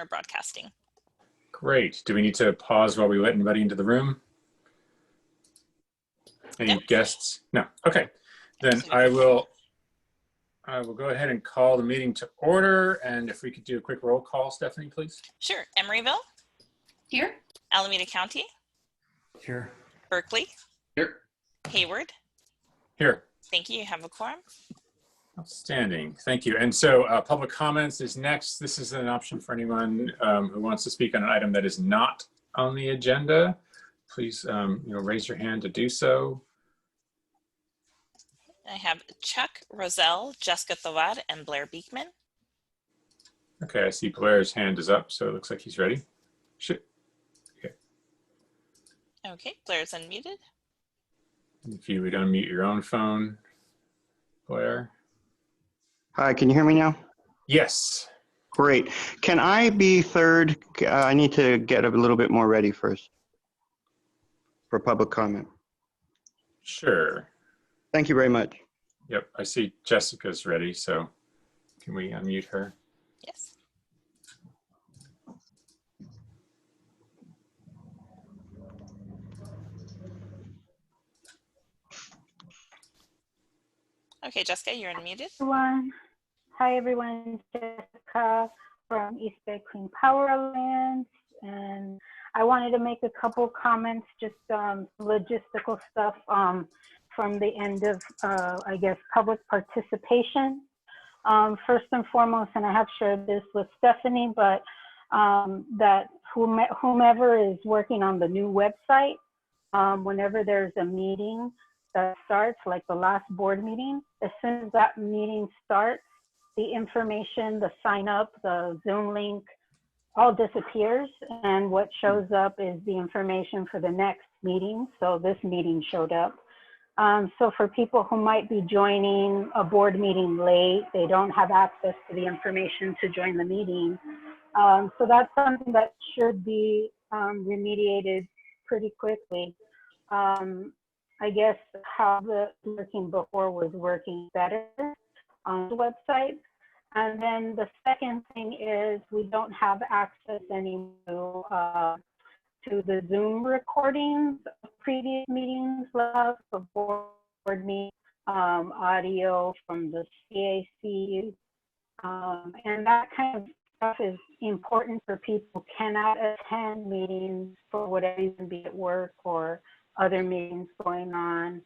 We're broadcasting. Great. Do we need to pause while we let anybody into the room? Any guests? No. Okay. Then I will go ahead and call the meeting to order. And if we could do a quick roll call, Stephanie, please. Sure. Emeryville? Here. Alameda County? Here. Berkeley? Here. Hayward? Here. Thank you. You have a quorum. Outstanding. Thank you. And so public comments is next. This is an option for anyone who wants to speak on an item that is not on the agenda. Please raise your hand to do so. I have Chuck, Roselle, Jessica Thawad, and Blair Beekman. Okay, I see Blair's hand is up, so it looks like he's ready. Shit. Okay. Okay, Blair's unmuted. If you would unmute your own phone, Blair. Hi, can you hear me now? Yes. Great. Can I be third? I need to get a little bit more ready first for public comment. Sure. Thank you very much. Yep, I see Jessica's ready, so can we unmute her? Yes. Okay, Jessica, you're unmuted. Hi, everyone. Jessica from East Bay Clean Power Alliance. And I wanted to make a couple comments, just logistical stuff from the end of, I guess, public participation. First and foremost, and I have shared this with Stephanie, but that whomever is working on the new website, whenever there's a meeting that starts, like the last board meeting, as soon as that meeting starts, the information, the sign up, the Zoom link, all disappears, and what shows up is the information for the next meeting. So this meeting showed up. So for people who might be joining a board meeting late, they don't have access to the information to join the meeting. So that's something that should be remediated pretty quickly. I guess how the working before was working better on the website. And then the second thing is we don't have access anymore to the Zoom recordings of previous meetings of board meeting, audio from the CAC. And that kind of stuff is important for people who cannot attend meetings for whatever reason, be it work or other meetings going on.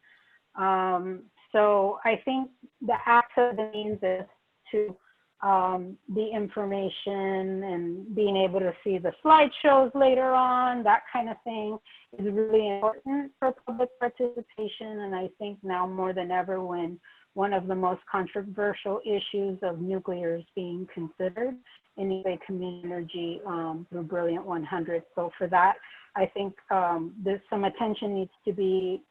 So I think the access means is to the information and being able to see the slideshows later on, that kind of thing is really important for public participation. And I think now more than ever, when one of the most controversial issues of nuclear is being considered in East Community Energy through Brilliant 100. So for that, I think there's some attention needs to be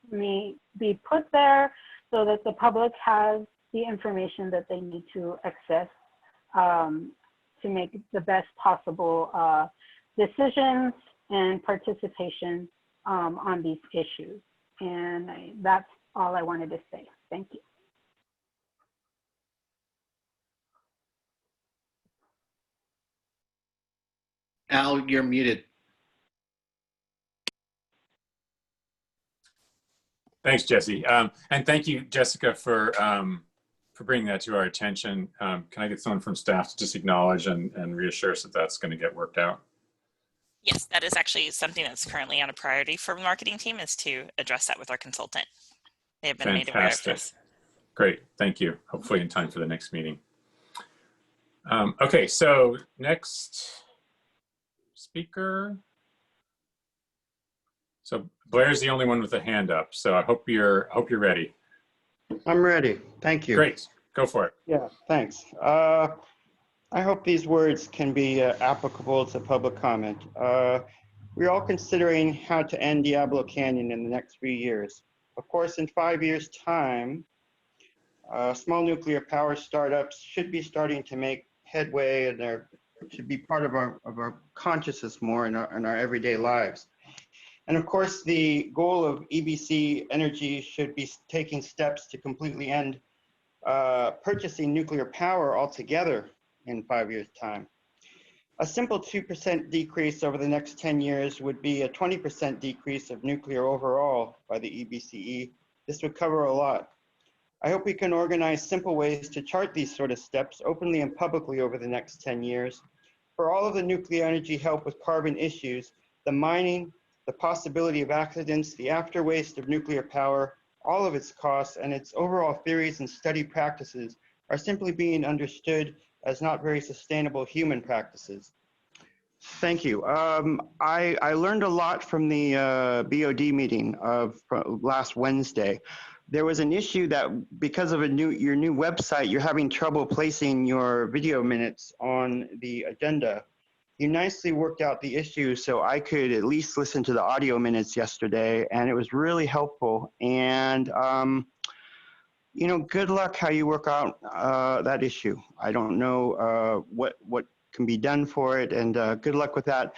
put there so that the public has the information that they need to access to make the best possible decisions and participation on these issues. And that's all I wanted to say. Thank you. Al, you're muted. Thanks, Jesse. And thank you, Jessica, for bringing that to our attention. Can I get someone from staff to just acknowledge and reassure us that that's going to get worked out? Yes, that is actually something that's currently on a priority for the marketing team, is to address that with our consultant. They have been made aware of this. Great, thank you. Hopefully in time for the next meeting. Okay, so next speaker. So Blair's the only one with a hand up, so I hope you're ready. I'm ready. Thank you. Great. Go for it. Yeah, thanks. I hope these words can be applicable to public comment. We're all considering how to end Diablo Canyon in the next few years. Of course, in 5 years' time, small nuclear power startups should be starting to make headway, and they should be part of our consciousness more in our everyday lives. And of course, the goal of EBC Energy should be taking steps to completely end purchasing nuclear power altogether in 5 years' time. A simple 2% decrease over the next 10 years would be a 20% decrease of nuclear overall by the EBCE. This would cover a lot. I hope we can organize simple ways to chart these sort of steps openly and publicly over the next 10 years. For all of the nuclear energy help with carbon issues, the mining, the possibility of accidents, the after waste of nuclear power, all of its costs and its overall theories and study practices are simply being understood as not very sustainable human practices. Thank you. I learned a lot from the BOD meeting of last Wednesday. There was an issue that because of your new website, you're having trouble placing your video minutes on the agenda. You nicely worked out the issue so I could at least listen to the audio minutes yesterday, and it was really helpful. And you know, good luck how you work out that issue. I don't know what can be done for it, and good luck with that.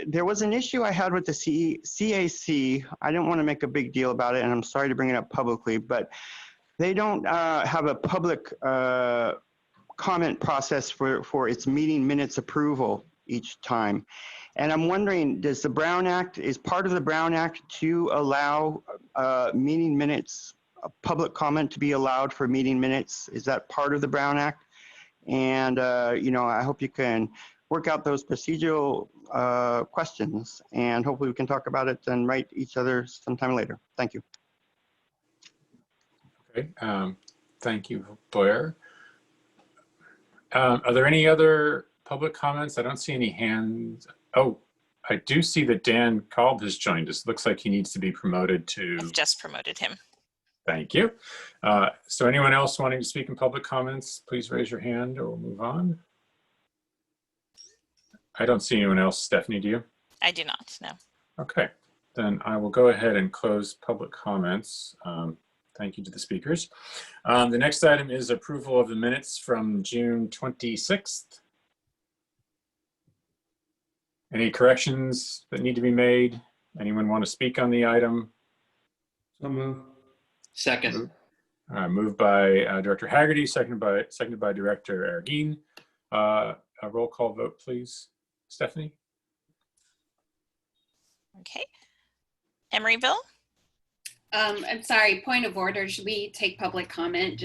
There was an issue I had with the CAC. I didn't want to make a big deal about it, and I'm sorry to bring it up publicly, but they don't have a public comment process for its meeting minutes approval each time. And I'm wondering, does the Brown Act, is part of the Brown Act to allow meeting minutes, public comment to be allowed for meeting minutes? Is that part of the Brown Act? And, you know, I hope you can work out those procedural questions, and hopefully we can talk about it and write each other sometime later. Thank you. Okay, thank you, Blair. Are there any other public comments? I don't see any hands. Oh, I do see that Dan Kolb has joined us. Looks like he needs to be promoted to. I've just promoted him. Thank you. So anyone else wanting to speak in public comments, please raise your hand or we'll move on. I don't see anyone else. Stephanie, do you? I do not, no. Okay, then I will go ahead and close public comments. Thank you to the speakers. The next item is approval of the minutes from June 26th. Any corrections that need to be made? Anyone want to speak on the item? So move. Second. Moved by Director Haggerty, seconded by Director Arreguín. A roll call vote, please. Stephanie? Okay. Emeryville? I'm sorry, point of order. Should we take public comment?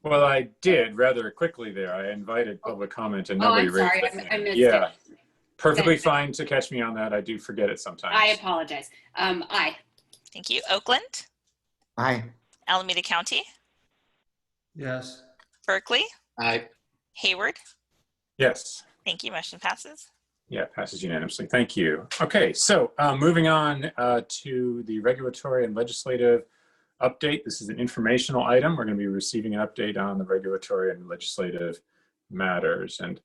Well, I did rather quickly there. I invited public comment and Oh, nobody I'm sorry. raised their I hand. missed Yeah, it. perfectly fine to catch me on that. I do forget it sometimes. I apologize. Aye. Thank you. Oakland? Aye. Alameda County? Yes. Berkeley? Aye. Hayward? Yes. Thank you. Motion passes. Yeah, passes unanimously. Thank you. Okay, so moving on to the regulatory and legislative update. This is an informational item. We're going to be receiving an update on the regulatory and legislative matters. And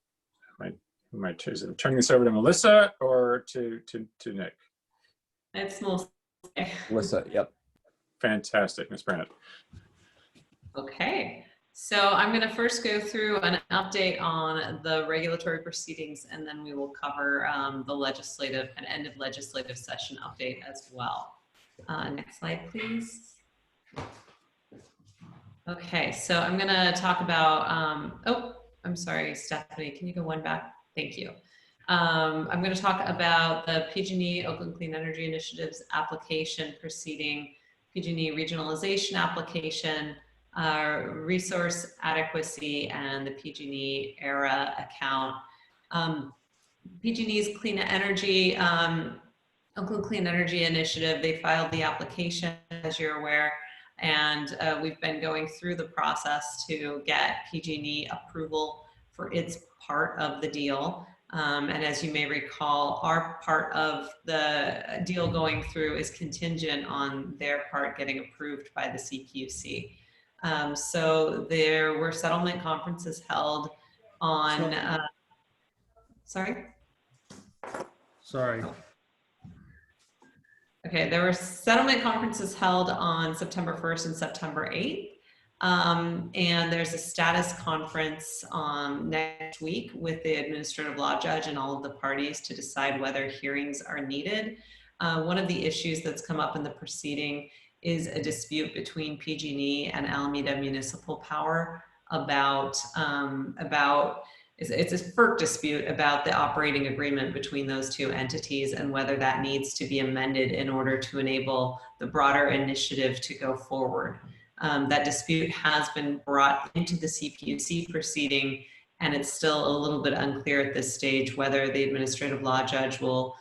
is it turning this over to Melissa or to Nick? It's Melissa. Melissa, yep. Fantastic, Ms. Brandt. Okay, so I'm going to first go through an update on the regulatory proceedings, and then we will cover the legislative and end of legislative session update as well. Next slide, please. Okay, so I'm going to talk about, oh, I'm sorry, Stephanie, can you go one back? Thank you. I'm going to talk about the PG&E Oakland Clean Energy Initiative's application proceeding, PG&E regionalization application, resource adequacy, and the PG&E ERA account. PG&E's Clean Energy, Oakland Clean Energy Initiative, they filed the application, as you're aware, and we've been going through the process to get PG&E approval for its part of the deal. And as you may recall, our part of the deal going through is contingent on their part getting approved by the CPUC. So there were settlement conferences held on, sorry? Sorry. Okay, there were settlement conferences held on September 1st and September 8th. And there's a status conference next week with the administrative law judge and all of the parties to decide whether hearings are needed. One of the issues that's come up in the proceeding is a dispute between PG&E and Alameda Municipal Power about it's a FERC dispute about the operating agreement between those two entities and whether that needs to be amended in order to enable the broader initiative to go forward. That dispute has been brought into the CPUC proceeding, and it's still a little bit unclear at this stage whether the administrative law judge will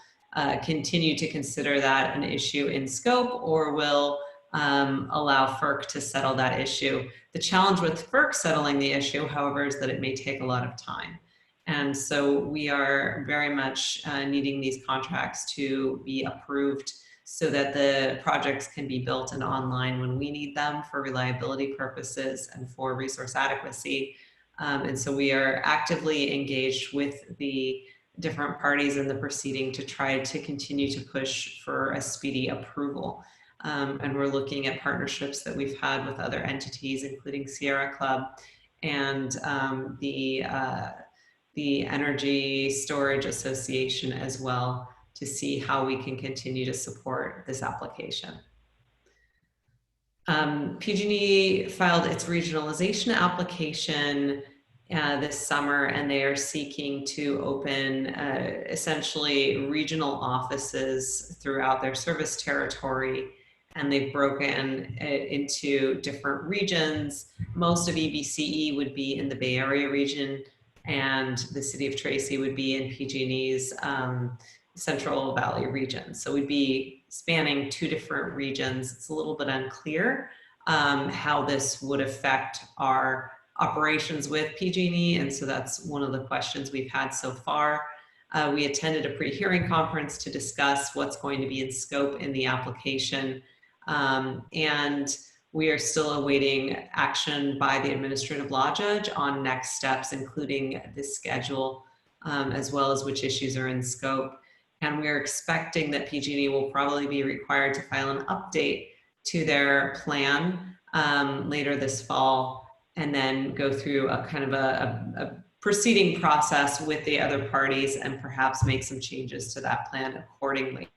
continue to consider that an issue in scope or will allow FERC to settle that issue. The challenge with FERC settling the issue, however, is that it may take a lot of time. And so we are very much needing these contracts to be approved so that the projects can be built and online when we need them for reliability purposes and for resource adequacy. And so we are actively engaged with the different parties in the proceeding to try to continue to push for a speedy approval. And we're looking at partnerships that we've had with other entities, including Sierra Club and the Energy Storage Association as well, to see how we can continue to support this application. PG&E filed its regionalization application this summer, and they are seeking to open essentially regional offices throughout their service territory. And they've broken it into different regions. Most of EBCE would be in the Bay Area region, and the city of Tracy would be in PG&E's Central Valley region. So we'd be spanning two different regions. It's a little bit unclear how this would affect our operations with PG&E, and so that's one of the questions we've had so far. We attended a pre-hearing conference to discuss what's going to be in scope in the application, and we are still awaiting action by the administrative law judge on next steps, including the schedule, as well as which issues are in scope. And we're expecting that PG&E will probably be required to file an update to their plan later this fall, and then go through a kind of a proceeding process with the other parties and perhaps make some changes to that plan accordingly.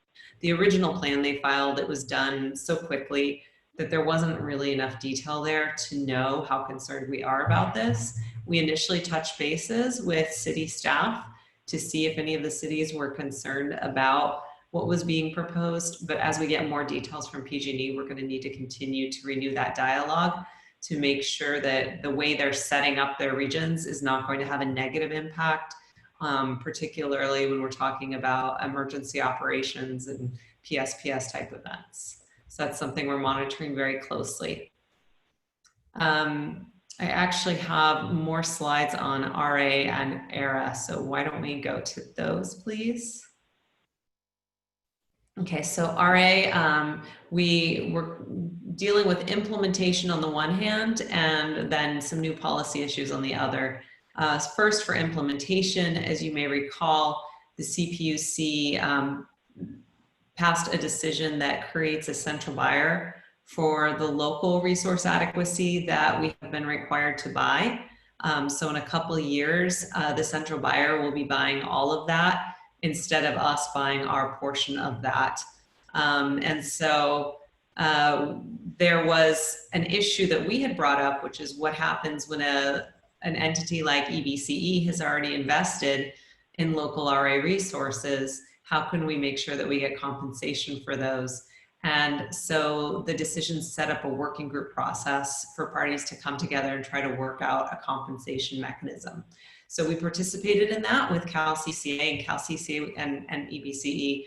The original plan they filed, it was done so quickly that there wasn't really enough detail there to know how concerned we are about this. We initially touched bases with city staff to see if any of the cities were concerned about what was being proposed. But as we get more details from PG&E, we're going to need to continue to renew that dialogue to make sure that the way they're setting up their regions is not going to have a negative impact, particularly when we're talking about emergency operations and PSPS type events. So that's something we're monitoring very closely. I actually have more slides on RA and ERA, so why don't we go to those, please? Okay, so RA, we were dealing with implementation on the one hand, and then some new policy issues on the other. First, for implementation, as you may recall, the CPUC passed a decision that creates a central buyer for the local resource adequacy that we have been required to buy. So in a couple of years, the central buyer will be buying all of that instead of us buying our portion of that. And so there was an issue that we had brought up, which is what happens when an entity like EBCE has already invested in local RA resources. How can we make sure that we get compensation for those? And so the decision set up a working group process for parties to come together and try to work out a compensation mechanism. So we participated in that with CalCCA, and CalCCA and EBCE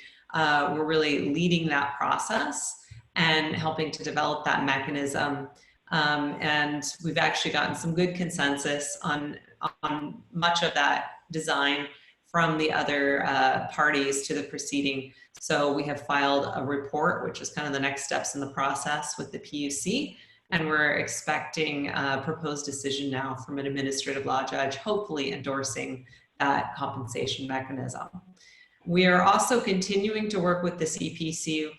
were really leading that process and helping to develop that mechanism. And we've actually gotten some good consensus on much of that design from the other parties to the proceeding. So we have filed a report, which is kind of the next steps in the process with the PUC. And we're expecting a proposed decision now from an administrative law judge, hopefully endorsing that compensation mechanism. We are also continuing to work with the CPUC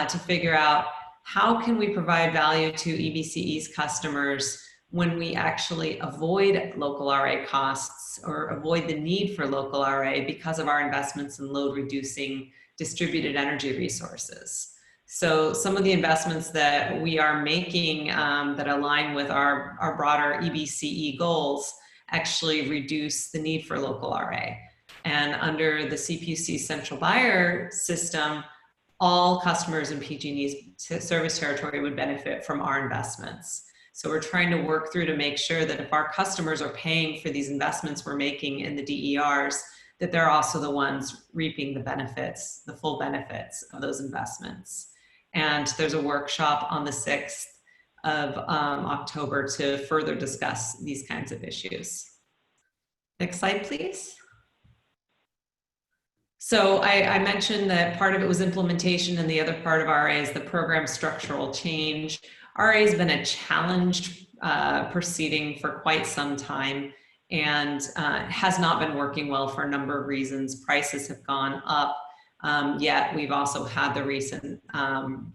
to figure out how can we provide value to EBCE's customers when we actually avoid local RA costs or avoid the need for local RA because of our investments in load reducing distributed energy resources. So some of the investments that we are making that align with our broader EBCE goals actually reduce the need for local RA. And under the CPUC central buyer system, all customers in PG&E's service territory would benefit from our investments. So we're trying to work through to make sure that if our customers are paying for these investments we're making in the DERs, that they're also the ones reaping the benefits, the full benefits of those investments. And there's a workshop on the 6th of October to further discuss these kinds of issues. Next slide, please. So I mentioned that part of it was implementation and the other part of RA is the program structural change. RA has been a challenged proceeding for quite some time and has not been working well for a number of reasons. Prices have gone up, yet we've also had the recent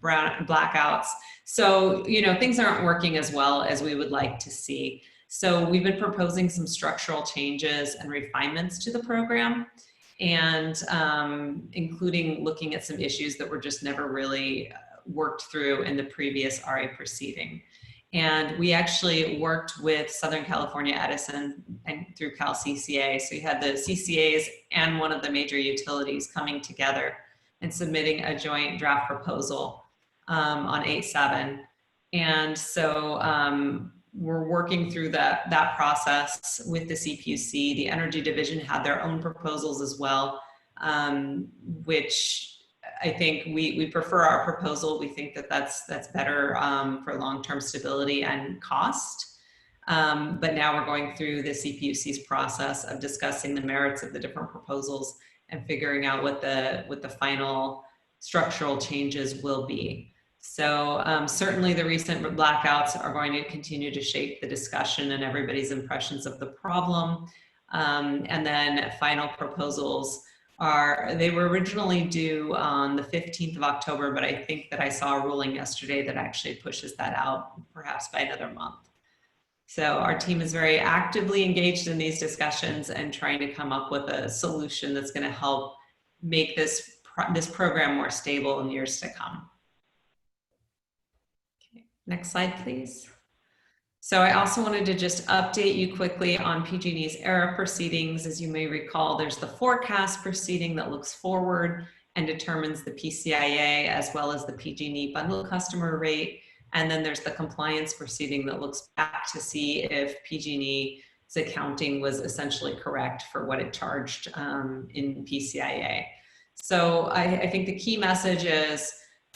blackouts. So, you know, things aren't working as well as we would like to see. So we've been proposing some structural changes and refinements to the program, and including looking at some issues that were just never really worked through in the previous RA proceeding. And we actually worked with Southern California Edison and through Cal CCA. So you had the CCAs and one of the major utilities coming together and submitting a joint draft proposal on 8/7. And so we're working through that process with the CPUC. The Energy Division had their own proposals as well, which I think we prefer our proposal. We think that that's better for long-term stability and cost. But now we're going through the CPUC's process of discussing the merits of the different proposals and figuring out what the final structural changes will be. So certainly the recent blackouts are going to continue to shape the discussion and everybody's impressions of the problem. And then final proposals they were originally due on the 15th of October, but I think that I saw a ruling yesterday that actually pushes that out perhaps by another month. So our team is very actively engaged in these discussions and trying to come up with a solution that's going to help make this program more stable in years to come. Okay, next slide, please. So I also wanted to just update you quickly on PG&E's ERA proceedings. As you may recall, there's the forecast proceeding that looks forward and determines the PCIA as well as the PG&E bundle customer rate. And then there's the compliance proceeding that looks back to see if PG&E's accounting was essentially correct for what it charged in PCIA. So I think the key message is,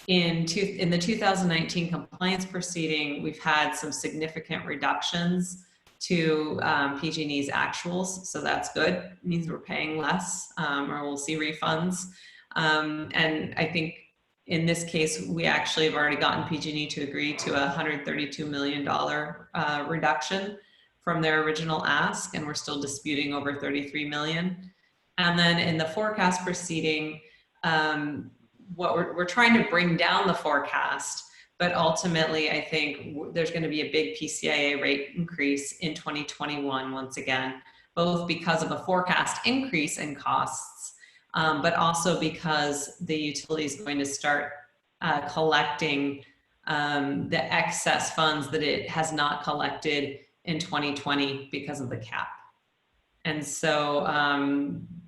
in the 2019 compliance proceeding, we've had some significant reductions to PG&E's actuals, so that's good. It means we're paying less, or we'll see refunds. And I think in this case, we actually have already gotten PG&E to agree to a $132 million reduction from their original ask, and we're still disputing over $33 million. And then in the forecast proceeding, what we're trying to bring down the forecast, but ultimately I think there's going to be a big PCIA rate increase in 2021 once again, both because of a forecast increase in costs, but also because the utility is going to start collecting the excess funds that it has not collected in 2020 because of the cap. And so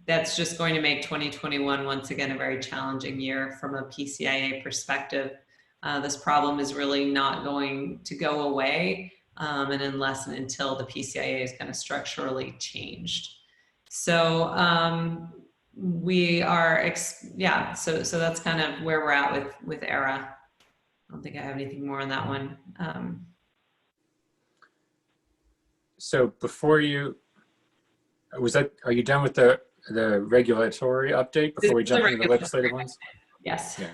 that's just going to make 2021 once again a very challenging year from a PCIA perspective. This problem is really not going to go away, and unless and until the PCIA is kind of structurally changed. So we are, so that's kind of where we're at with ERA. I don't think I have anything more on that one. So before you, are you done with the regulatory update before we jump into the legislative ones? Yes. Yeah.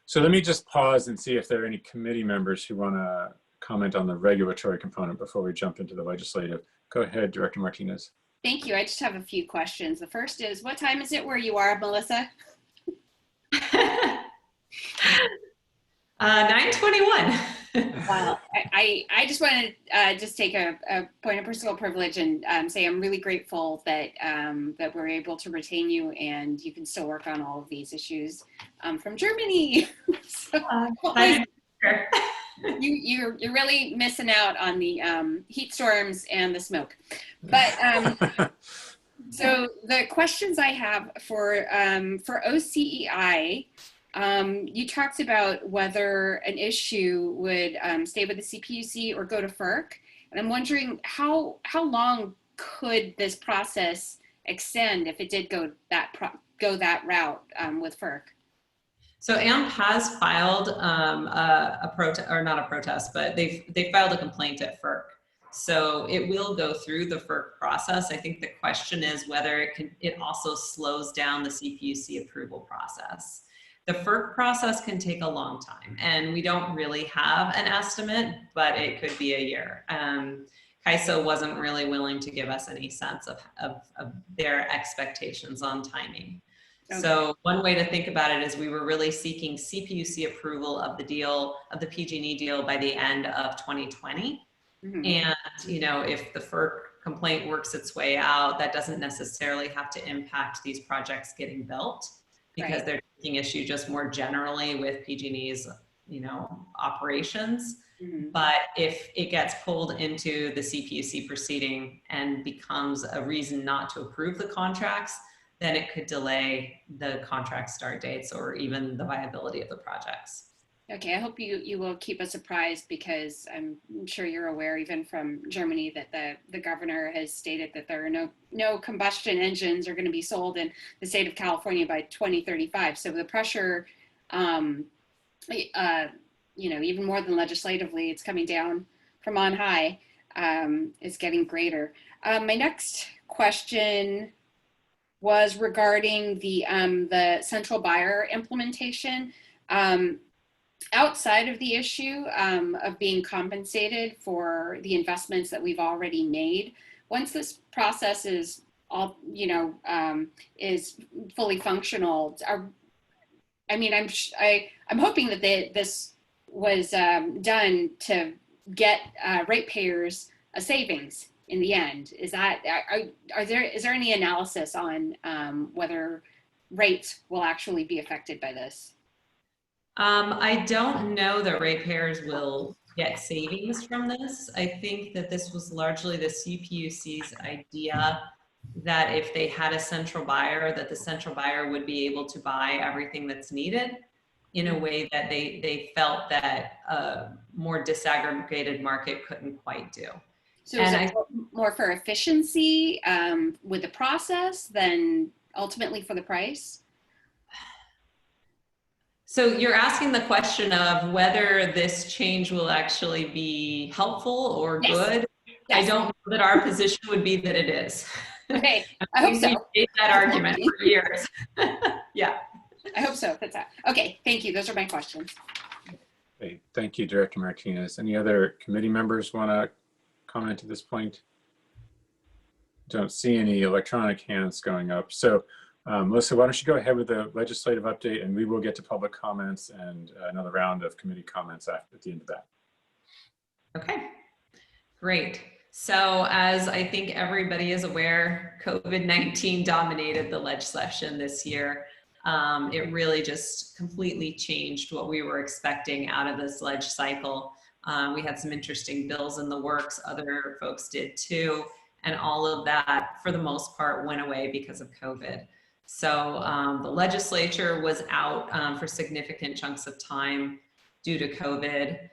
So let me just pause and see if there are any committee members who want to comment on the regulatory component before we jump into the legislative. Go ahead, Director Martinez. Thank you. I just have a few questions. The first is, what time is it where you are, Melissa? 9:21. Wow. I just want to just take a point of personal privilege and say I'm really grateful that that we're able to retain you and you can still work on all of these issues from Germany. So, You're really missing out on the heat storms and the smoke. But so the questions I have for OCEI, you talked about whether an issue would stay with the CPUC or go to FERC, and I'm wondering how long could this process extend if it did go that route with FERC? So AMP has filed a protest, or not a protest, but they filed a complaint at FERC. So it will go through the FERC process. I think the question is whether it also slows down the CPUC approval process. The FERC process can take a long time, and we don't really have an estimate, but it could be a year. CAISO wasn't really willing to give us any sense of their expectations on timing. Okay. So one way to think about it is we were really seeking CPUC approval of the deal, of the PG&E deal, by the end of 2020. Mm-hmm. And, you know, if the FERC complaint works its way out, that doesn't necessarily have to impact these projects getting built, because they're taking issue just more generally with PG&E's, you know, operations. Mm-hmm. But if it gets pulled into the CPUC proceeding and becomes a reason not to approve the contracts, then it could delay the contract start dates or even the viability of the projects. Okay, I hope you will keep us apprised, because I'm sure you're aware, even from Germany, that the governor has stated that there are no combustion engines are going to be sold in the state of California by 2035. So the pressure, you know, even more than legislatively, it's coming down from on high, is getting greater. My next question was regarding the central buyer implementation. Outside of the issue of being compensated for the investments that we've already made, once this process is all, you know, is fully functional, I'm hoping that this was done to get ratepayers a savings in the end. Is there any analysis on whether rates will actually be affected by this? I don't know that ratepayers will get savings from this. I think that this was largely the CPUC's idea that if they had a central buyer, that the central buyer would be able to buy everything that's needed in a way that they felt that a more disaggregated market couldn't quite do. So is it more for efficiency with the process than ultimately for the price? So you're asking the question of whether this change will actually be helpful or good. Yes. I don't know that our position would be that it is. Okay, I hope so. We've made that argument for years. Yeah. I hope so. That's that. Okay, thank you. Those are my questions. Okay, thank you, Director Martinez. Any other committee members want to comment at this point? Don't see any electronic hands going up. So Melissa, why don't you go ahead with the legislative update, and we will get to public comments and another round of committee comments at the end of that. Okay, great. So as I think everybody is aware, COVID-19 dominated the legislation this year. It really just completely changed what we were expecting out of this ledge cycle. We had some interesting bills in the works, other folks did too, and all of that, for the most part, went away because of COVID. So the legislature was out for significant chunks of time due to COVID.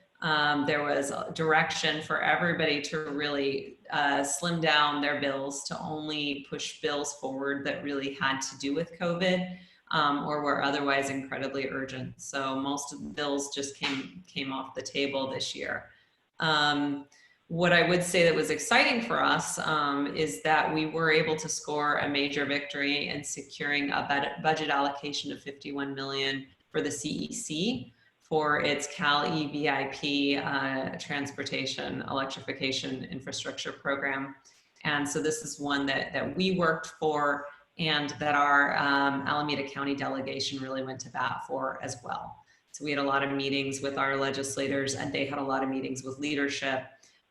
There was a direction for everybody to really slim down their bills, to only push bills forward that really had to do with COVID or were otherwise incredibly urgent. So most of the bills just came off the table this year. What I would say that was exciting for us is that we were able to score a major victory in securing a budget allocation of $51 million for the CEC for its CAL-eVIP transportation electrification infrastructure program. And so this is one that we worked for, and that our Alameda County delegation really went to bat for as well. So we had a lot of meetings with our legislators, and they had a lot of meetings with leadership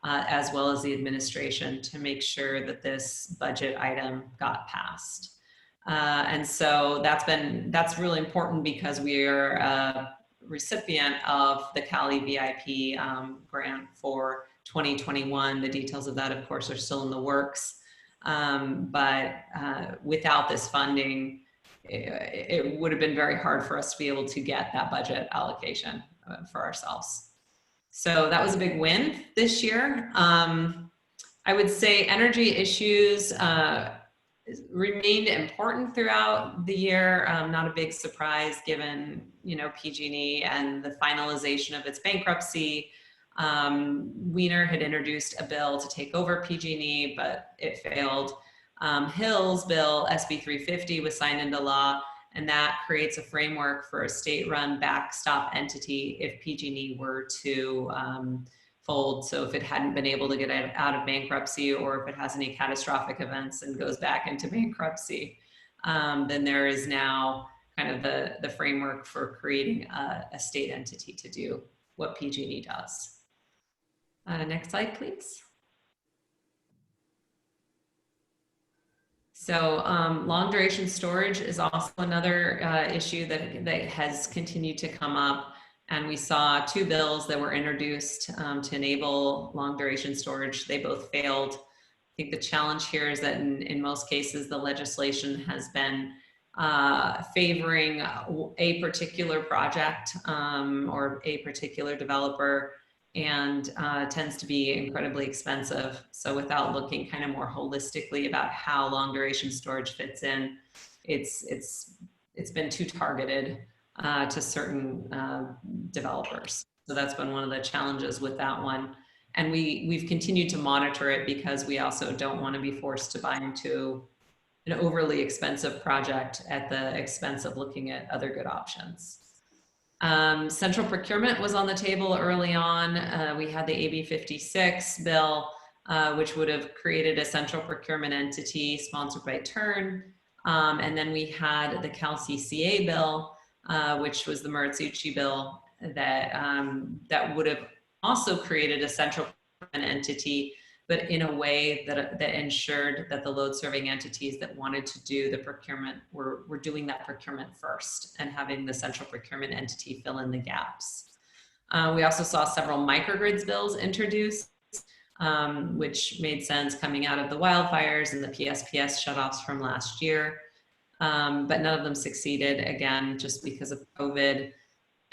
as well as the administration to make sure that this budget item got passed. And so that's really important, because we are recipient of the Cali VIP grant for 2021. The details of that, of course, are still in the works. But without this funding, it would have been very hard for us to be able to get that budget allocation for ourselves. So that was a big win this year. I would say energy issues remained important throughout the year. Not a big surprise given, PG&E and the finalization of its bankruptcy. Wiener had introduced a bill to take over PG&E, but it failed. Hill's bill, SB 350, was signed into law, and that creates a framework for a state-run backstop entity if PG&E were to fold. So if it hadn't been able to get out of bankruptcy, or if it has any catastrophic events and goes back into bankruptcy, then there is now kind of the framework for creating a state entity to do what PG&E does. Next slide, please. So long duration storage is also another issue that has continued to come up. And we saw 2 bills that were introduced to enable long duration storage. They both failed. I think the challenge here is that in most cases, the legislation has been favoring a particular project or a particular developer, and tends to be incredibly expensive. So without looking kind of more holistically about how long duration storage fits in, it's been too targeted to certain developers. So that's been one of the challenges with that one. And we've continued to monitor it because we also don't want to be forced to buy into an overly expensive project at the expense of looking at other good options. Central procurement was on the table early on. We had the AB 56 bill, which would have created a central procurement entity sponsored by TURN. And then we had the CalCCA bill, which was the Marzouchi bill that would have also created a central procurement entity, but in a way that ensured that the load serving entities that wanted to do the procurement were doing that procurement first and having the central procurement entity fill in the gaps. We also saw several microgrids bills introduced, which made sense coming out of the wildfires and the PSPS shutoffs from last year. But none of them succeeded, again, just because of COVID.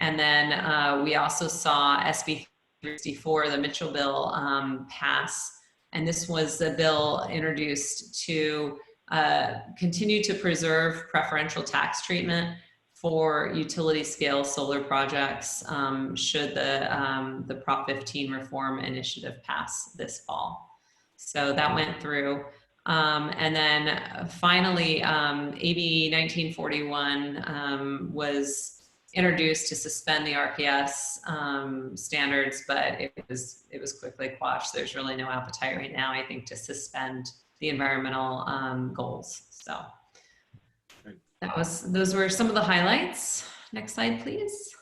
And then we also saw SB 364, the Mitchell bill, pass. And this was a bill introduced to continue to preserve preferential tax treatment for utility scale solar projects should the Prop 15 reform initiative pass this fall. So that went through. And then finally, AB 1941 was introduced to suspend the RPS standards, but it was quickly quashed. There's really no appetite right now, I think, to suspend the environmental goals. So those were some of the highlights. Next slide, please.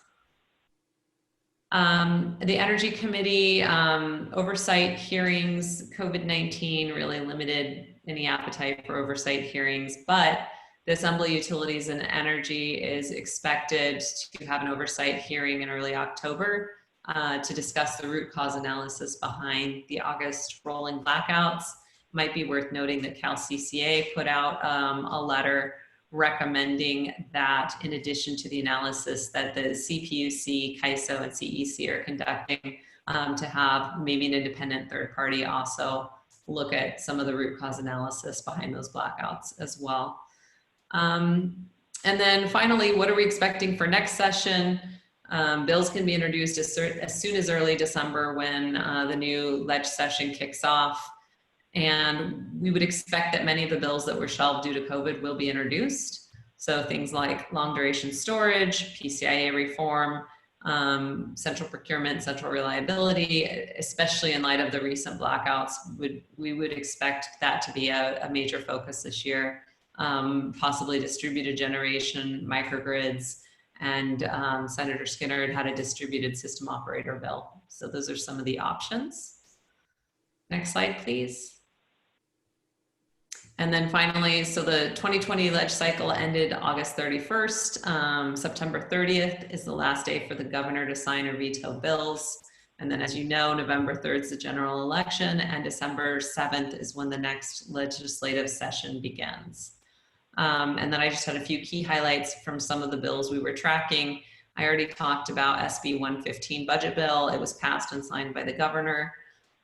The Energy Committee oversight hearings, COVID-19 really limited any appetite for oversight hearings, but the Assembly Utilities and Energy is expected to have an oversight hearing in early October to discuss the root cause analysis behind the August rolling blackouts. Might be worth noting that CalCCA put out a letter recommending that in addition to the analysis that the CPUC, CAISO, and CEC are conducting, to have maybe an independent third party also look at some of the root cause analysis behind those blackouts as well. And then finally, what are we expecting for next session? Bills can be introduced as soon as early December when the new leg session kicks off. And we would expect that many of the bills that were shelved due to COVID will be introduced. So things like long duration storage, PCIA reform, central procurement, central reliability, especially in light of the recent blackouts, we would expect that to be a major focus this year. Possibly distributed generation, microgrids, and Senator Skinner had a distributed system operator bill. So those are some of the options. Next slide, please. And then finally, so the 2020 ledge cycle ended August 31st. September 30th is the last day for the governor to sign or veto bills. And then, as you know, November 3rd is the general election, and December 7th is when the next legislative session begins. And then I just had a few key highlights from some of the bills we were tracking. I already talked about SB 115 budget bill. It was passed and signed by the governor.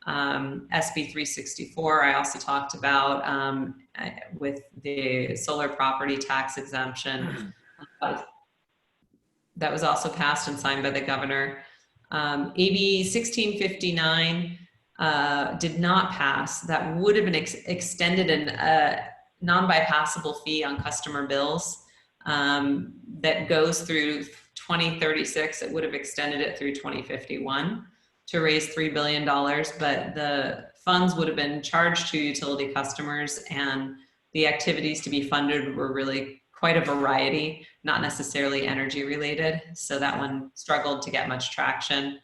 SB 364, I also talked about with the solar property tax exemption. That was also passed and signed by the governor. AB 1659 did not pass. That would have been extended a non-bypassable fee on customer bills that goes through 2036. It would have extended it through 2051 to raise $3 billion, but the funds would have been charged to utility customers, and the activities to be funded were really quite a variety, not necessarily energy related. So that one struggled to get much traction.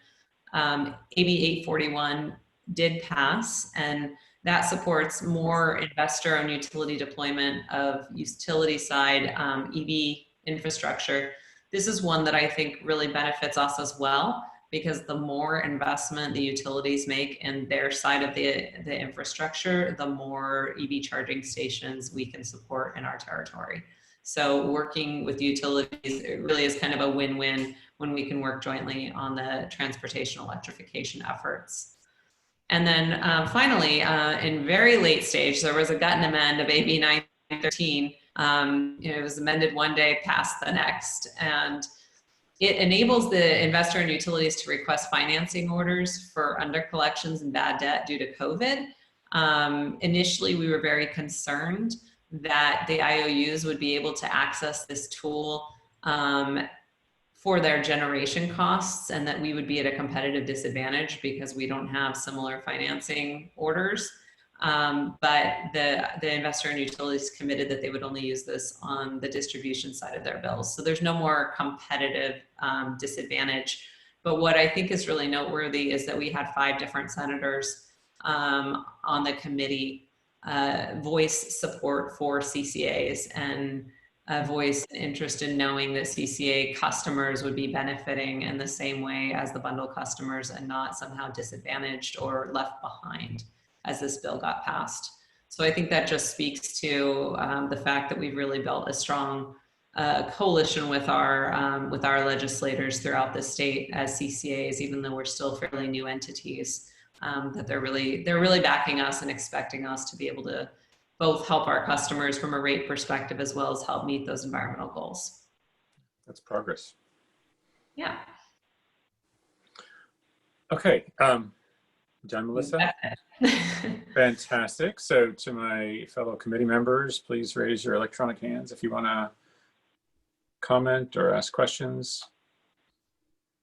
AB 841 did pass, and that supports more investor-owned utility deployment of utility side EV infrastructure. This is one that I think really benefits us as well, because the more investment the utilities make in their side of the infrastructure, the more EV charging stations we can support in our territory. So working with utilities, it really is kind of a win-win when we can work jointly on the transportation electrification efforts. And then finally, in very late stage, there was a gut and amend of AB 913. It was amended one day, passed the next, and it enables the investor and utilities to request financing orders for under collections and bad debt due to COVID. Initially, we were very concerned that the IOUs would be able to access this tool for their generation costs, and that we would be at a competitive disadvantage because we don't have similar financing orders. But the investor and utilities committed that they would only use this on the distribution side of their bills. So there's no more competitive disadvantage. But what I think is really noteworthy is that we had 5 different senators on the committee voice support for CCAs and voice an interest in knowing that CCA customers would be benefiting in the same way as the bundle customers and not somehow disadvantaged or left behind as this bill got passed. So I think that just speaks to the fact that we've really built a strong coalition with our legislators throughout the state as CCAs, even though we're still fairly new entities, that they're really backing us and expecting us to be able to both help our customers from a rate perspective as well as help meet those environmental goals. That's progress. Yeah. Okay. Done, Melissa? Fantastic. So to my fellow committee members, please raise your electronic hands if you want to comment or ask questions.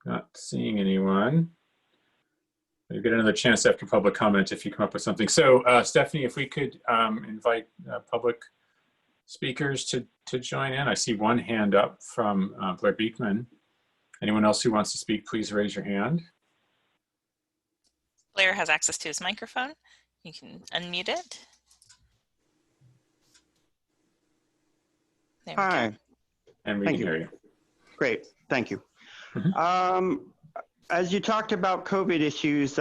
Not seeing anyone. You get another chance after public comment if you come up with something. So Stephanie, if we could invite public speakers to join in. I see one hand up from Blair Beekman. Anyone else who wants to speak, please raise your hand. Blair has access to his microphone. You can unmute it. There we go. Hi. And we Thank can you. hear you. Great, thank you. As you talked about COVID issues,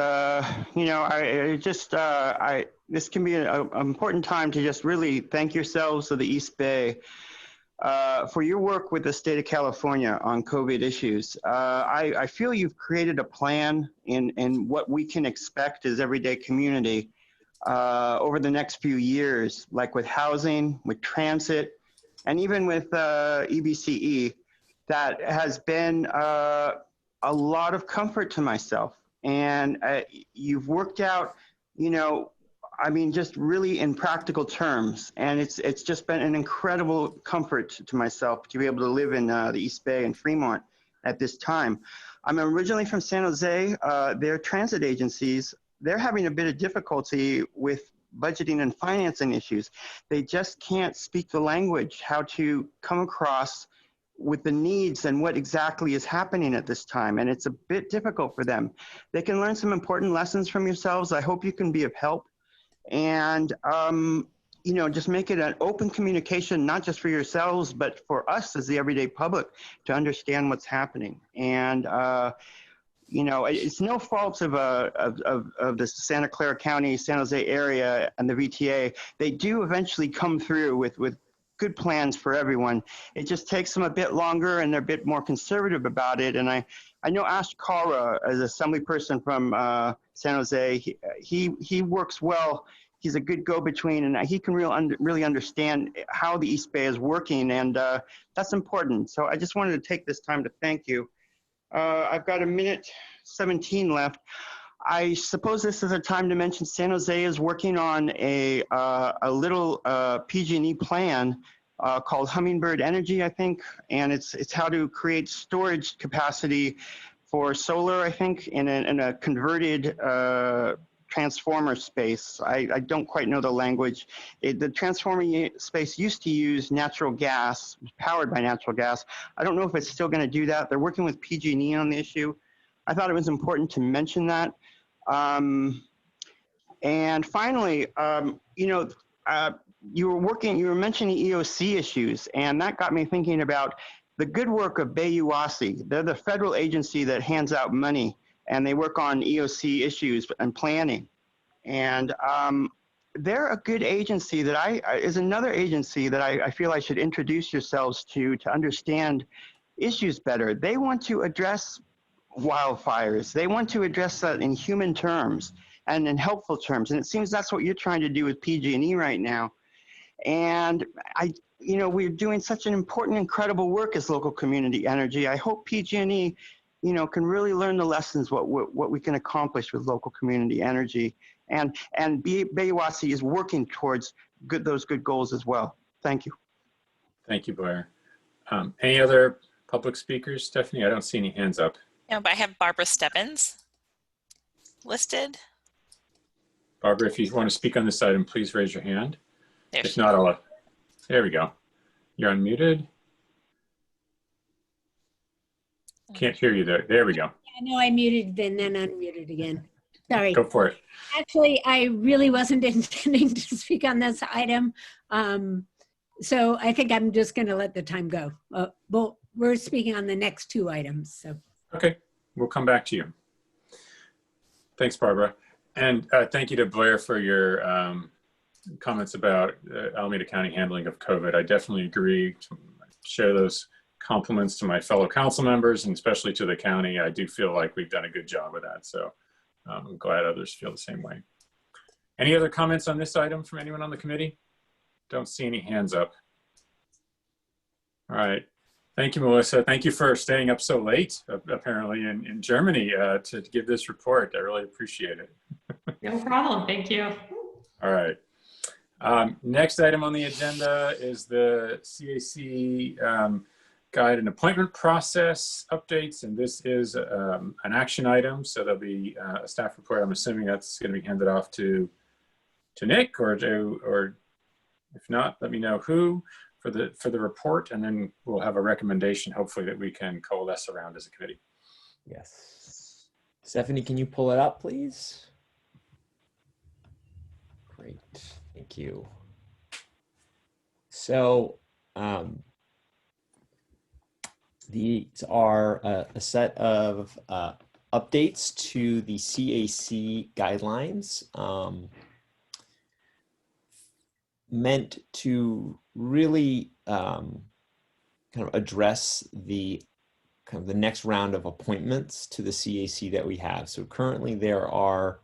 this can be an important time to just really thank yourselves of the East Bay for your work with the state of California on COVID issues. I feel you've created a plan in what we can expect as everyday community over the next few years, like with housing, with transit, and even with EBCE, that has been a lot of comfort to myself. And you've worked out, just really in practical terms. And it's just been an incredible comfort to myself to be able to live in the East Bay and Fremont at this time. I'm originally from San Jose. Their transit agencies, they're having a bit of difficulty with budgeting and financing issues. They just can't speak the language, how to come across with the needs and what exactly is happening at this time. And it's a bit difficult for them. They can learn some important lessons from yourselves. I hope you can be of help. And, just make it an open communication, not just for yourselves, but for us as the everyday public to understand what's happening. And, it's no fault of the Santa Clara County, San Jose area and the VTA. They do eventually come through with good plans for everyone. It just takes them a bit longer and they're a bit more conservative about it. And I know Ash Kara, as assembly person from San Jose, he works well. He's a good go-between, and he can really understand how the East Bay is working, and that's important. So I just wanted to take this time to thank you. I've got 1:17 left. I suppose this is a time to mention San Jose is working on a little PG&E plan called Hummingbird Energy, I think, and it's how to create storage capacity for solar, I think, in a converted transformer space. I don't quite know the language. The transformer space used to use natural gas, powered by natural gas. I don't know if it's still going to do that. They're working with PG&E on the issue. I thought it was important to mention that. And finally, you were mentioning EOC issues, and that got me thinking about the good work of BAYUASI. They're the federal agency that hands out money, and they work on EOC issues and planning. And they're a good agency that is another agency that I feel I should introduce yourselves to understand issues better. They want to address wildfires. They want to address that in human terms and in helpful terms. And it seems that's what you're trying to do with PG&E right now. And we're doing such an important, incredible work as local community energy. I hope PG&E, can really learn the lessons what we can accomplish with local community energy, and BAYUASI is working towards those good goals as well. Thank you. Thank you, Blair. Any other public speakers? Stephanie, I don't see any hands up. No, but I have Barbara Stebbins listed. Barbara, if you want to speak on this item, please raise your hand. There If not, there we go. You're unmuted. Can't hear you there. There we go. I know I muted and then unmuted again. Sorry. Go for it. Actually, I really wasn't intending to speak on this item. So I think I'm just going to let the time go. But we're speaking on the next two items. So. Okay, we'll come back to you. Thanks, Barbara. And thank you to Blair for your comments about Alameda County handling of COVID. I definitely agree. Share those compliments to my fellow council members and especially to the county. I do feel like we've done a good job with that. So I'm glad others feel the same way. Any other comments on this item from anyone on the committee? Don't see any hands up. All right. Thank you, Melissa. Thank you for staying up so late, apparently, in Germany to give this report. I really appreciate it. No problem. Thank you. All right. Next item on the agenda is the CAC guide and appointment process updates, and this is an action item, so there'll be a staff report. I'm assuming that's going to be handed off to Nick, or if not, let me know who for the report, and then we'll have a recommendation, hopefully, that we can coalesce around as a committee. Yes. Stephanie, can you pull it up, please? Great, thank you. So these are a set of updates to the CAC guidelines meant to really kind of address the next round of appointments to the CAC that we have. So currently there are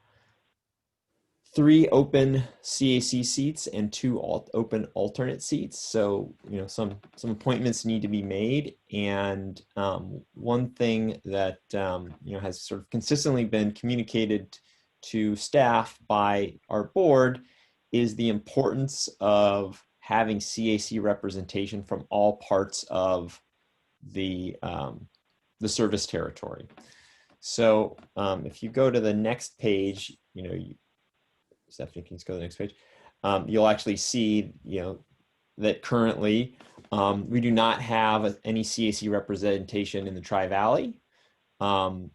3 open CAC seats and 2 open alternate seats. So, some appointments need to be made. And one thing that, has sort of consistently been communicated to staff by our board is the importance of having CAC representation from all parts of the service territory. So if you go to the next page, Stephanie, can you go to the next page? You'll actually see, that currently we do not have any CAC representation in the Tri-Valley. And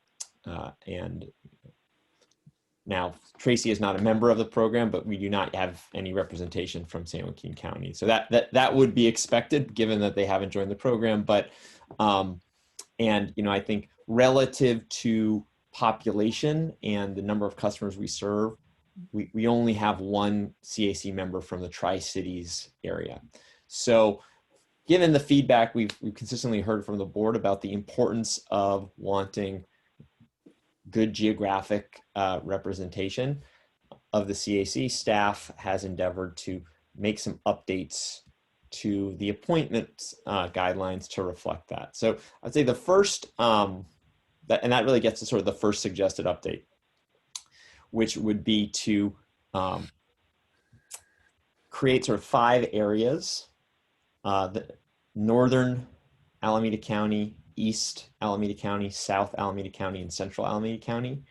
Now, Tracy is not a member of the program, but we do not have any representation from San Joaquin County. So that would be expected given that they haven't joined the program. But, and, you know, I think relative to population and the number of customers we serve, we only have one CAC member from the Tri-Cities area. So given the feedback we've consistently heard from the board about the importance of wanting good geographic representation of the CAC, staff has endeavored to make some updates to the appointment guidelines to reflect that. So I'd say the first, and that really gets to sort of the first suggested update, which would be to create sort of 5 areas: the northern Alameda County, East Alameda County, South Alameda County, and Central Alameda County,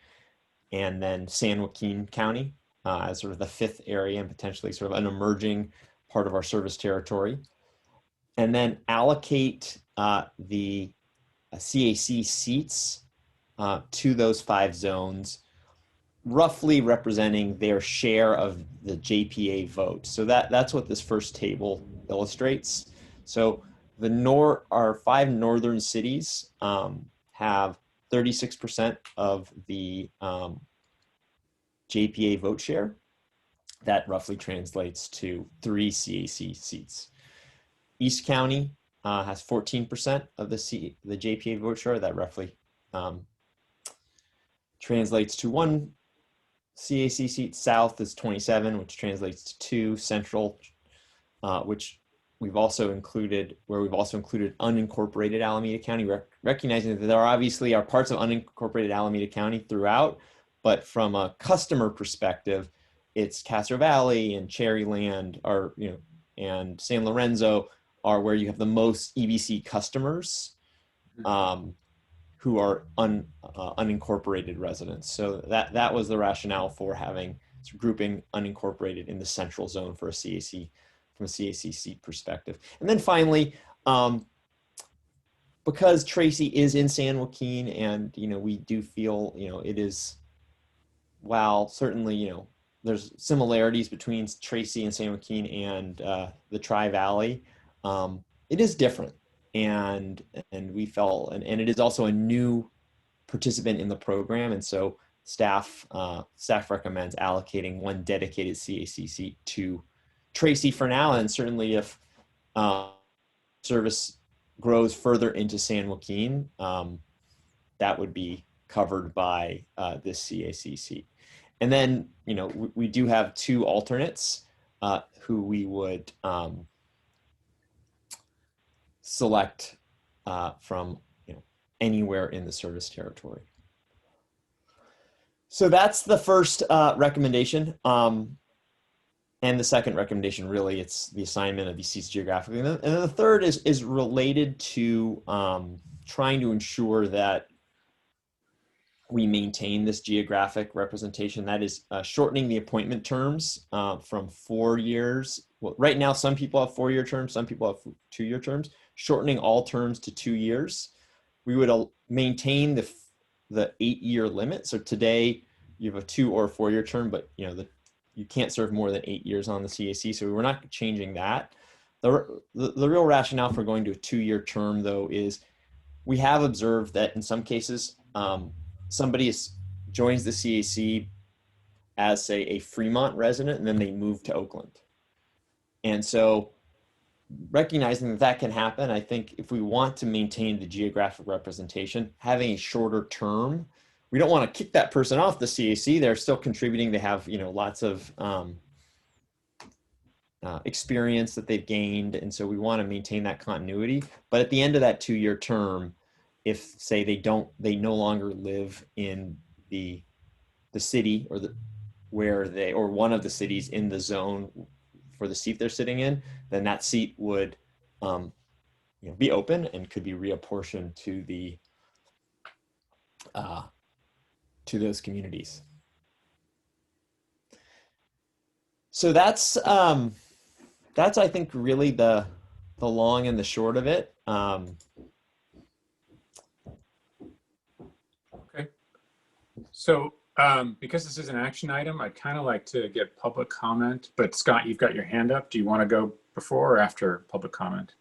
and then San Joaquin County as sort of the 5th area and potentially sort of an emerging part of our service territory. And then allocate the CAC seats to those 5 zones, roughly representing their share of the JPA vote. So that's what this first table illustrates. So our 5 northern cities have 36% of the JPA vote share. That roughly translates to 3 CAC seats. East County has 14% of the JPA vote share. That roughly translates to 1 CAC seat. South is 27, which translates to 2. Central, which we've also included unincorporated Alameda County, recognizing that there obviously are parts of unincorporated Alameda County throughout, but from a customer perspective, it's Castro Valley and Cherryland and San Lorenzo are where you have the most EBC customers who are unincorporated residents. So that was the rationale for grouping unincorporated in the central zone for a CAC, from a CAC seat perspective. And then finally, because Tracy is in San Joaquin, and we do feel it is, while certainly there's similarities between Tracy and San Joaquin and the Tri-Valley, it is different, and we felt, and it is also a new participant in the program, and so staff recommends allocating 1 dedicated CAC seat to Tracy for now, and certainly if service grows further into San Joaquin, that would be covered by this CAC seat. And then, we do have 2 alternates who we would select from anywhere in the service territory. So that's the first recommendation. And the second recommendation, really, it's the assignment of these seats geographically. And then the third is related to trying to ensure that we maintain this geographic representation. That is shortening the appointment terms from 4 years. Well, right now, some people have 4-year terms, some people have 2-year terms. Shortening all terms to 2 years. We would maintain the 8-year limit. So today, you have a 2 or 4-year term, but you can't serve more than 8 years on the CAC, so we're not changing that. The real rationale for going to a 2-year term, though, is we have observed that in some cases, somebody joins the CAC as, say, a Fremont resident, and then they move to Oakland. And so recognizing that can happen, I think if we want to maintain the geographic representation, having a shorter term, we don't want to kick that person off the CAC. They're still contributing. They have, lots of experience that they've gained. And so we want to maintain that continuity. But at the end of that 2-year term, if, say, they no longer live in the city or one of the cities in the zone for the seat they're sitting in, then that seat would be open and could be reapportioned to those communities. So that's I think really the long and the short of it. Okay. So Because this is an action item, I'd kind of like to get public comment, but Scott, you've got your hand up. Do you want to go before or after public comment?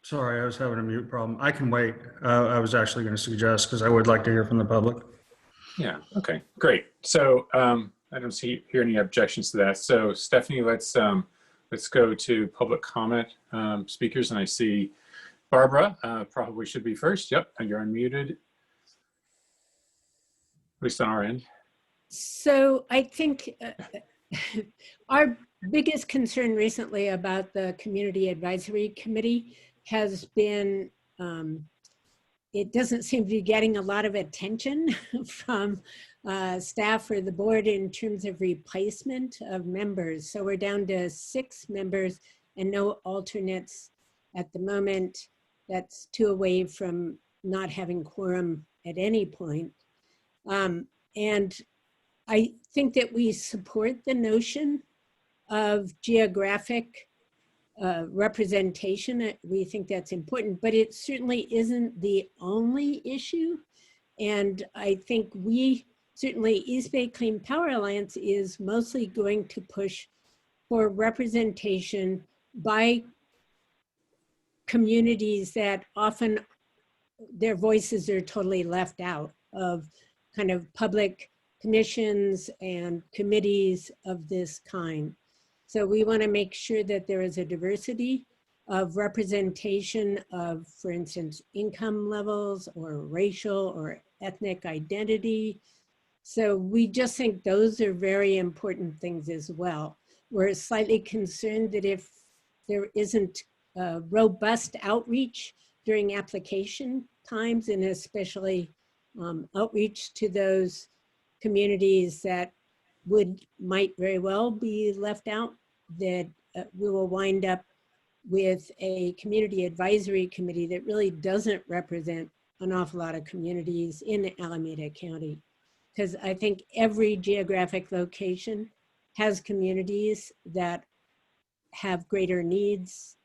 Sorry, I was having a mute problem. I can wait. I was actually going to suggest, because I would like to hear from the public. Yeah, okay, great. So I don't hear any objections to that. So Stephanie, let's go to public comment speakers, and I see Barbara probably should be first. Yep, and you're unmuted, at least on our end. So I think our biggest concern recently about the Community Advisory Committee has been it doesn't seem to be getting a lot of attention from staff or the board in terms of replacement of members. So we're down to 6 members and no alternates at the moment. That's 2 away from not having quorum at any point. And I think that we support the notion of geographic representation. We think that's important, but it certainly isn't the only issue. And I think we, certainly East Bay Clean Power Alliance is mostly going to push for representation by communities that often their voices are totally left out of kind of public commissions and committees of this kind. So we want to make sure that there is a diversity of representation of, for instance, income levels or racial or ethnic identity. So we just think those are very important things as well. We're slightly concerned that if there isn't robust outreach during application times, and especially outreach to those communities that might very well be left out, that we will wind up with a community advisory committee that really doesn't represent an awful lot of communities in Alameda County. Because I think every geographic location has communities that have greater needs,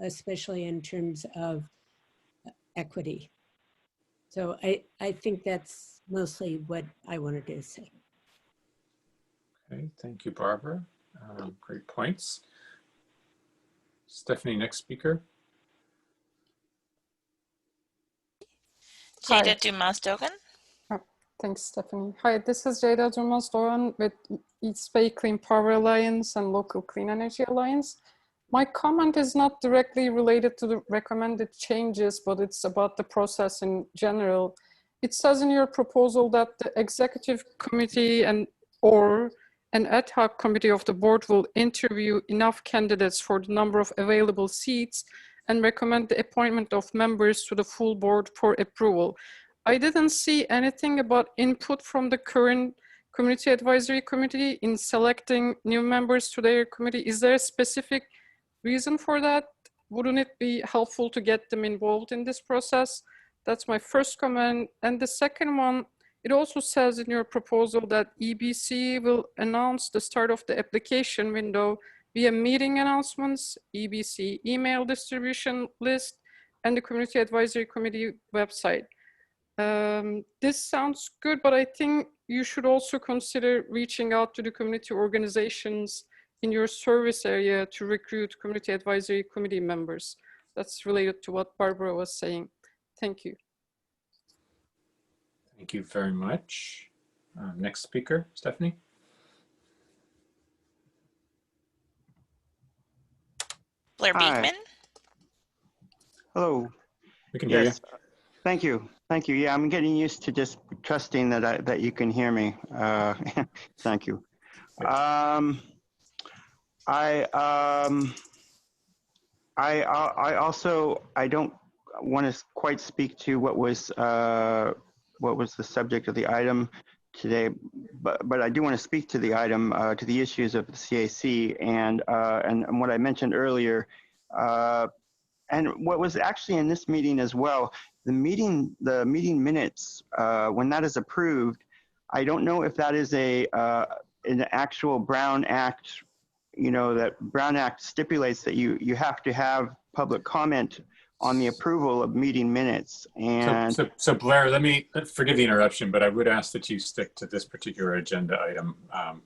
especially in terms of equity. So I think that's mostly what I wanted to say. Okay, thank you, Barbara. Great points. Stephanie, next speaker. Jada Dumas-Dogan. Thanks, Stephanie. Hi, this is Jada Dumas-Dogan with East Bay Clean Power Alliance and Local Clean Energy Alliance. My comment is not directly related to the recommended changes, but it's about the process in general. It says in your proposal that the executive committee or an ad hoc committee of the board will interview enough candidates for the number of available seats and recommend the appointment of members to the full board for approval. I didn't see anything about input from the current Community Advisory Committee in selecting new members to their committee. Is there a specific reason for that? Wouldn't it be helpful to get them involved in this process? That's my first comment. And the second one, it also says in your proposal that EBC will announce the start of the application window via meeting announcements, EBC email distribution list, and the Community Advisory Committee website. This sounds good, but I think you should also consider reaching out to the community organizations in your service area to recruit Community Advisory Committee members. That's related to what Barbara was saying. Thank you. Thank you very much. Next speaker, Stephanie. Blair Hi. Beekman. Hello. We can hear you. Thank you. Thank you. Yeah, I'm getting used to just trusting that you can hear me. Thank you. I don't want to quite speak to what was the subject of the item today, but I do want to speak to the item, to the issues of the CAC and what I mentioned earlier, and what was actually in this meeting as well. The meeting minutes, when that is approved, I don't know if that is an actual Brown Act. You know, that Brown Act stipulates that you have to have public comment on the approval of meeting minutes. And So Blair, let me, forgive the interruption, but I would ask that you stick to this particular agenda item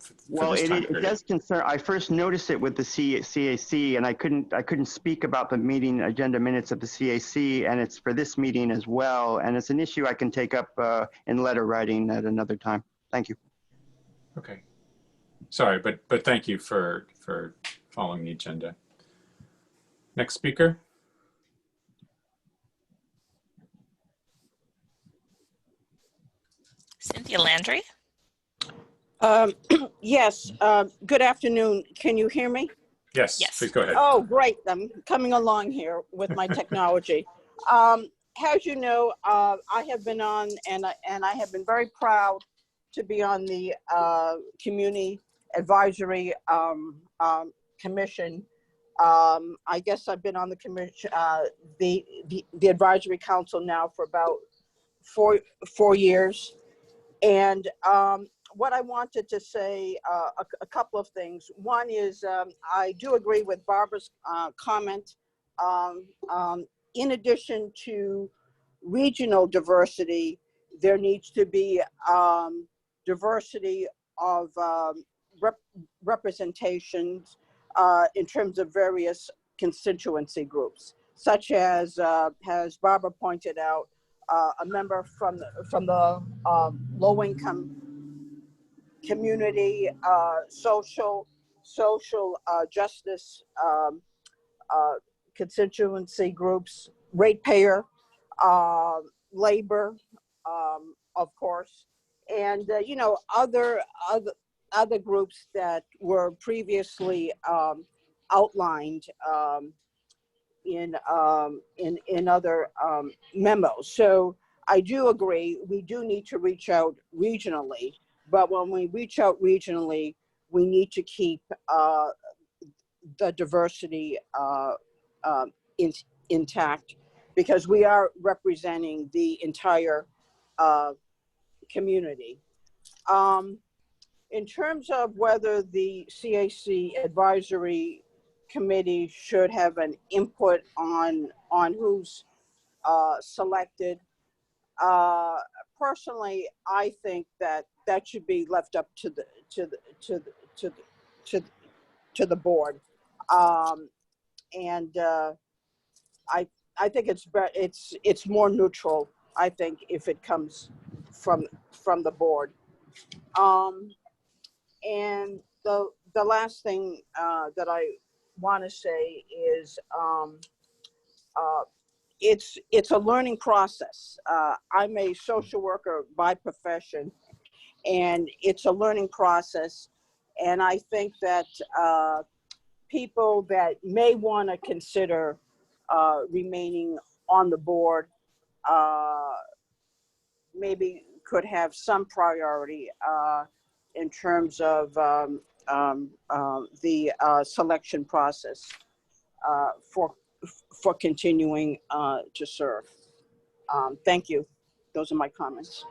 for well, this time it period. does concern. I first noticed it with the CAC, and I couldn't speak about the meeting agenda minutes of the CAC, and it's for this meeting as well. And it's an issue I can take up in letter writing at another time. Thank you. Okay. Sorry, but thank you for following the agenda. Next speaker. Cynthia Landry. Yes, good afternoon. Can you hear me? Yes, Yes. please go ahead. Oh, great. I'm coming along here with my technology. As you know, I have been on, and I have been very proud to be on the Community Advisory Commission. I guess I've been on the commission, the Advisory Council now for about four years. And what I wanted to say, a couple of things. One is I do agree with Barbara's comment. In addition to regional diversity, there needs to be diversity of representations in terms of various constituency groups, such as Barbara pointed out, a member from the low-income community, social justice constituency groups, ratepayer, labor, of course, and you know, other groups that were previously outlined in other memos. So I do agree, we do need to reach out regionally, but when we reach out regionally, we need to keep the diversity intact, because we are representing the entire community. In terms of whether the CAC Advisory Committee should have an input on who's selected, personally, I think that should be left up to the board, and I think it's more neutral, I think, if it comes from the board. And the last thing that I want to say is it's a learning process. I'm a social worker by profession, and it's a learning process. And I think that people that may want to consider remaining on the board maybe could have some priority in terms of the selection process for continuing to serve. Thank you. Those are my comments.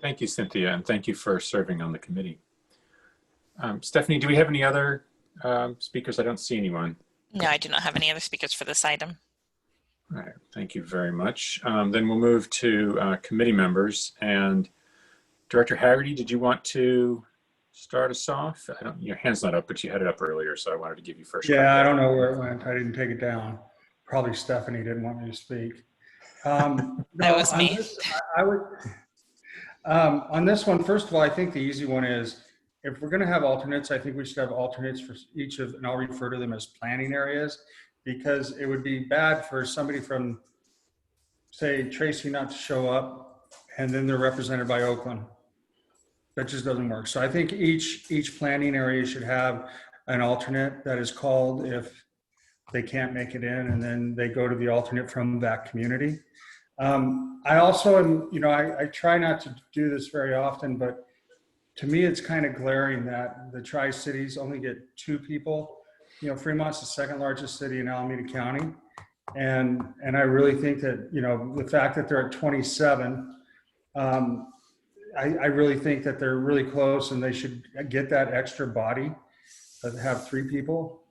Thank you, Cynthia, and thank you for serving on the committee. Stephanie, do we have any other speakers? I don't see anyone. No, I do not have any other speakers for this item. All right, thank you very much. Then we'll move to committee members. And Director Haggerty, did you want to start us off? Your hand's not up, but you had it up earlier, so I wanted to give you first. Yeah, I don't know where it went. I didn't take it down. Probably Stephanie didn't want me to speak. That was me. On this one, first of all, I think the easy one is, if we're going to have alternates, I think we should have alternates for each of, and I'll refer to them as planning areas, because it would be bad for somebody from, say, Tracy not to show up, and then they're represented by Oakland. That just doesn't work. So I think each planning area should have an alternate that is called if they can't make it in, and then they go to the alternate from that community. I also am, I try not to do this very often, but to me, it's kind of glaring that the Tri-Cities only get 2 people. Fremont's the second largest city in Alameda County. And I really think that, the fact that they're at 27, I really think that they're really close, and they should get that extra body that have 3 people.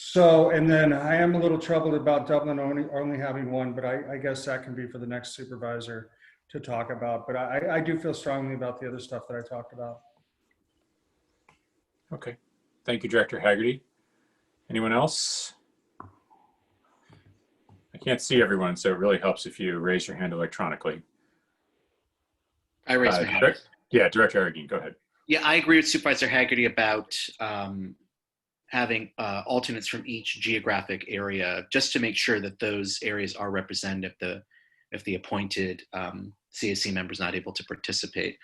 So, and then I am a little troubled about Dublin only having one, but I guess that can be for the next supervisor to talk about. But I do feel strongly about the other stuff that I talked about. Okay. Thank you, Director Haggerty. Anyone else? I can't see everyone, so it really helps if you raise your hand electronically. I raised my hand. Yeah, Director Arreguín, go ahead. Yeah, I agree with Supervisor Haggerty about having alternates from each geographic area, just to make sure that those areas are represented if the appointed CAC member is not able to participate.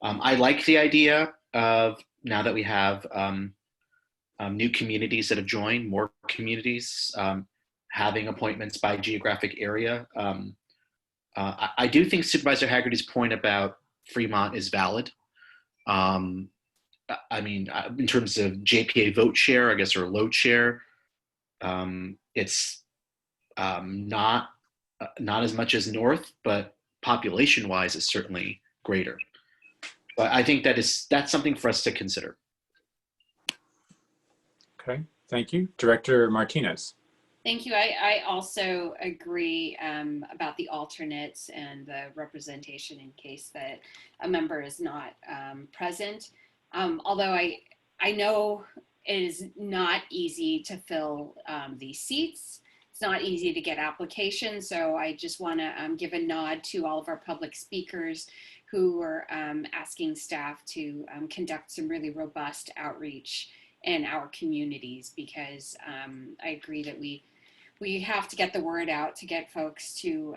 I like the idea of, now that we have new communities that have joined, more communities having appointments by geographic area. I do think Supervisor Haggerty's point about Fremont is valid. I mean, in terms of JPA vote share, I guess, or load share, it's not as much as North, but population-wise, it's certainly greater. But I think that's something for us to consider. Okay, thank you. Director Martinez. Thank you. I also agree about the alternates and the representation in case that a member is not present. Although I know it is not easy to fill these seats. It's not easy to get applications. So I just want to give a nod to all of our public speakers who are asking staff to conduct some really robust outreach in our communities, because I agree that we have to get the word out to get folks to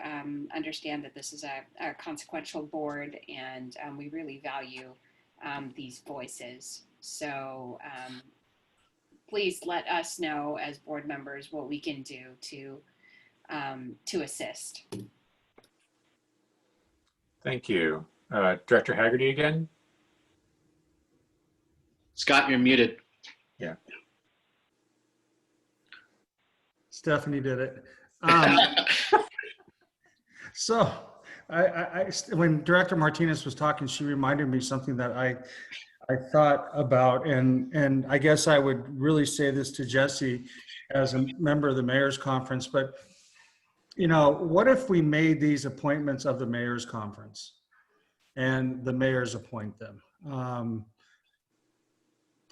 understand that this is a consequential board, and we really value these voices. So please let us know as board members what we can do to assist. Thank you. Director Haggerty again? Scott, you're muted. Yeah. Stephanie did it. So when Director Martinez was talking, she reminded me something that I thought about, and I guess I would really say this to Jesse as a member of the Mayor's Conference, but you know, what if we made these appointments of the Mayor's Conference and the mayors appoint them?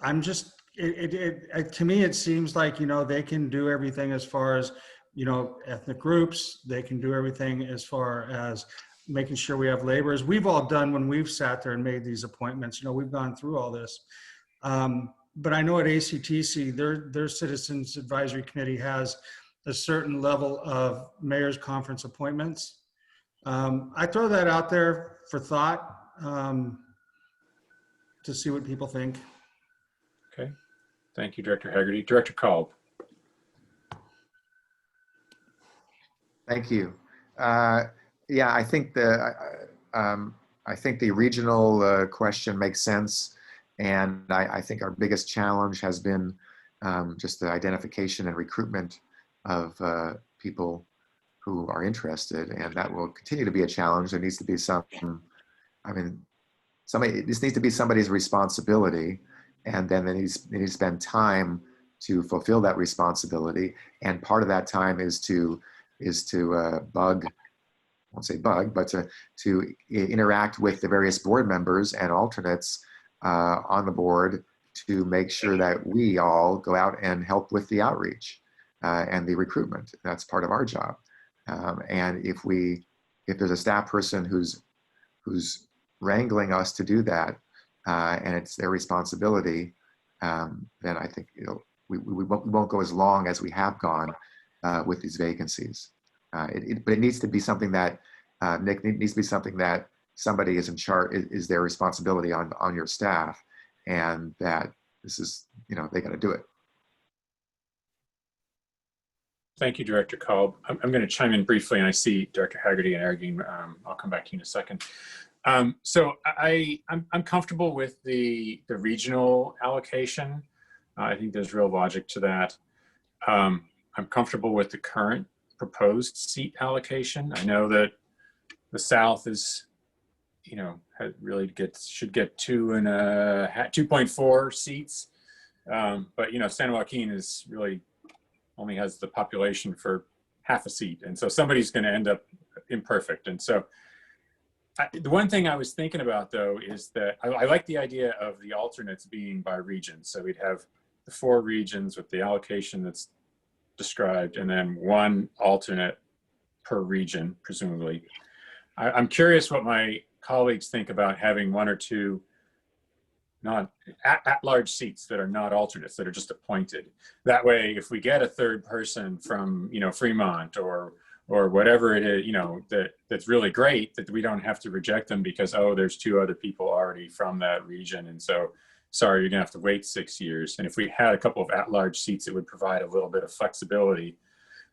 I'm just, to me, it seems like, you know, they can do everything as far as, you know, ethnic groups. They can do everything as far as making sure we have laborers. We've all done when we've sat there and made these appointments. You know, we've gone through all this. But I know at ACTC, their Citizens Advisory Committee has a certain level of Mayor's Conference appointments. I throw that out there for thought to see what people think. Okay. Thank you, Director Haggerty. Director Kolb. Thank you. Yeah, I think the regional question makes sense, and I think our biggest challenge has been just the identification and recruitment of people who are interested, and that will continue to be a challenge. There needs to be this needs to be somebody's responsibility, and then they need to spend time to fulfill that responsibility. And part of that time is to bug, I won't say bug, but to interact with the various board members and alternates on the board to make sure that we all go out and help with the outreach and the recruitment. That's part of our job. And if there's a staff person who's wrangling us to do that, and it's their responsibility, then I think we won't go as long as we have gone with these vacancies. But it needs to be something that, Nick, it needs to be something that somebody is in charge, is their responsibility on your staff, and that this is, they got to do it. Thank you, Director Kolb. I'm going to chime in briefly, and I see Director Haggerty and Arreguín. I'll come back to you in a second. So I'm comfortable with the regional allocation. I think there's real logic to that. I'm comfortable with the current proposed seat allocation. I know that the South is, should get 2.4 seats. But San Joaquin is really only has the population for half a seat. And so somebody's going to end up imperfect. And so the one thing I was thinking about, though, is that I like the idea of the alternates being by region. So we'd have the 4 regions with the allocation that's described, and then 1 alternate per region, presumably. I'm curious what my colleagues think about having 1 or 2 not at-large seats that are not alternates, that are just appointed. That way, if we get a 3rd person from, Fremont or whatever it is, that's really great, that we don't have to reject them because, oh, there's 2 other people already from that region. And so, sorry, you're gonna have to wait 6 years. And if we had a couple of at-large seats, it would provide a little bit of flexibility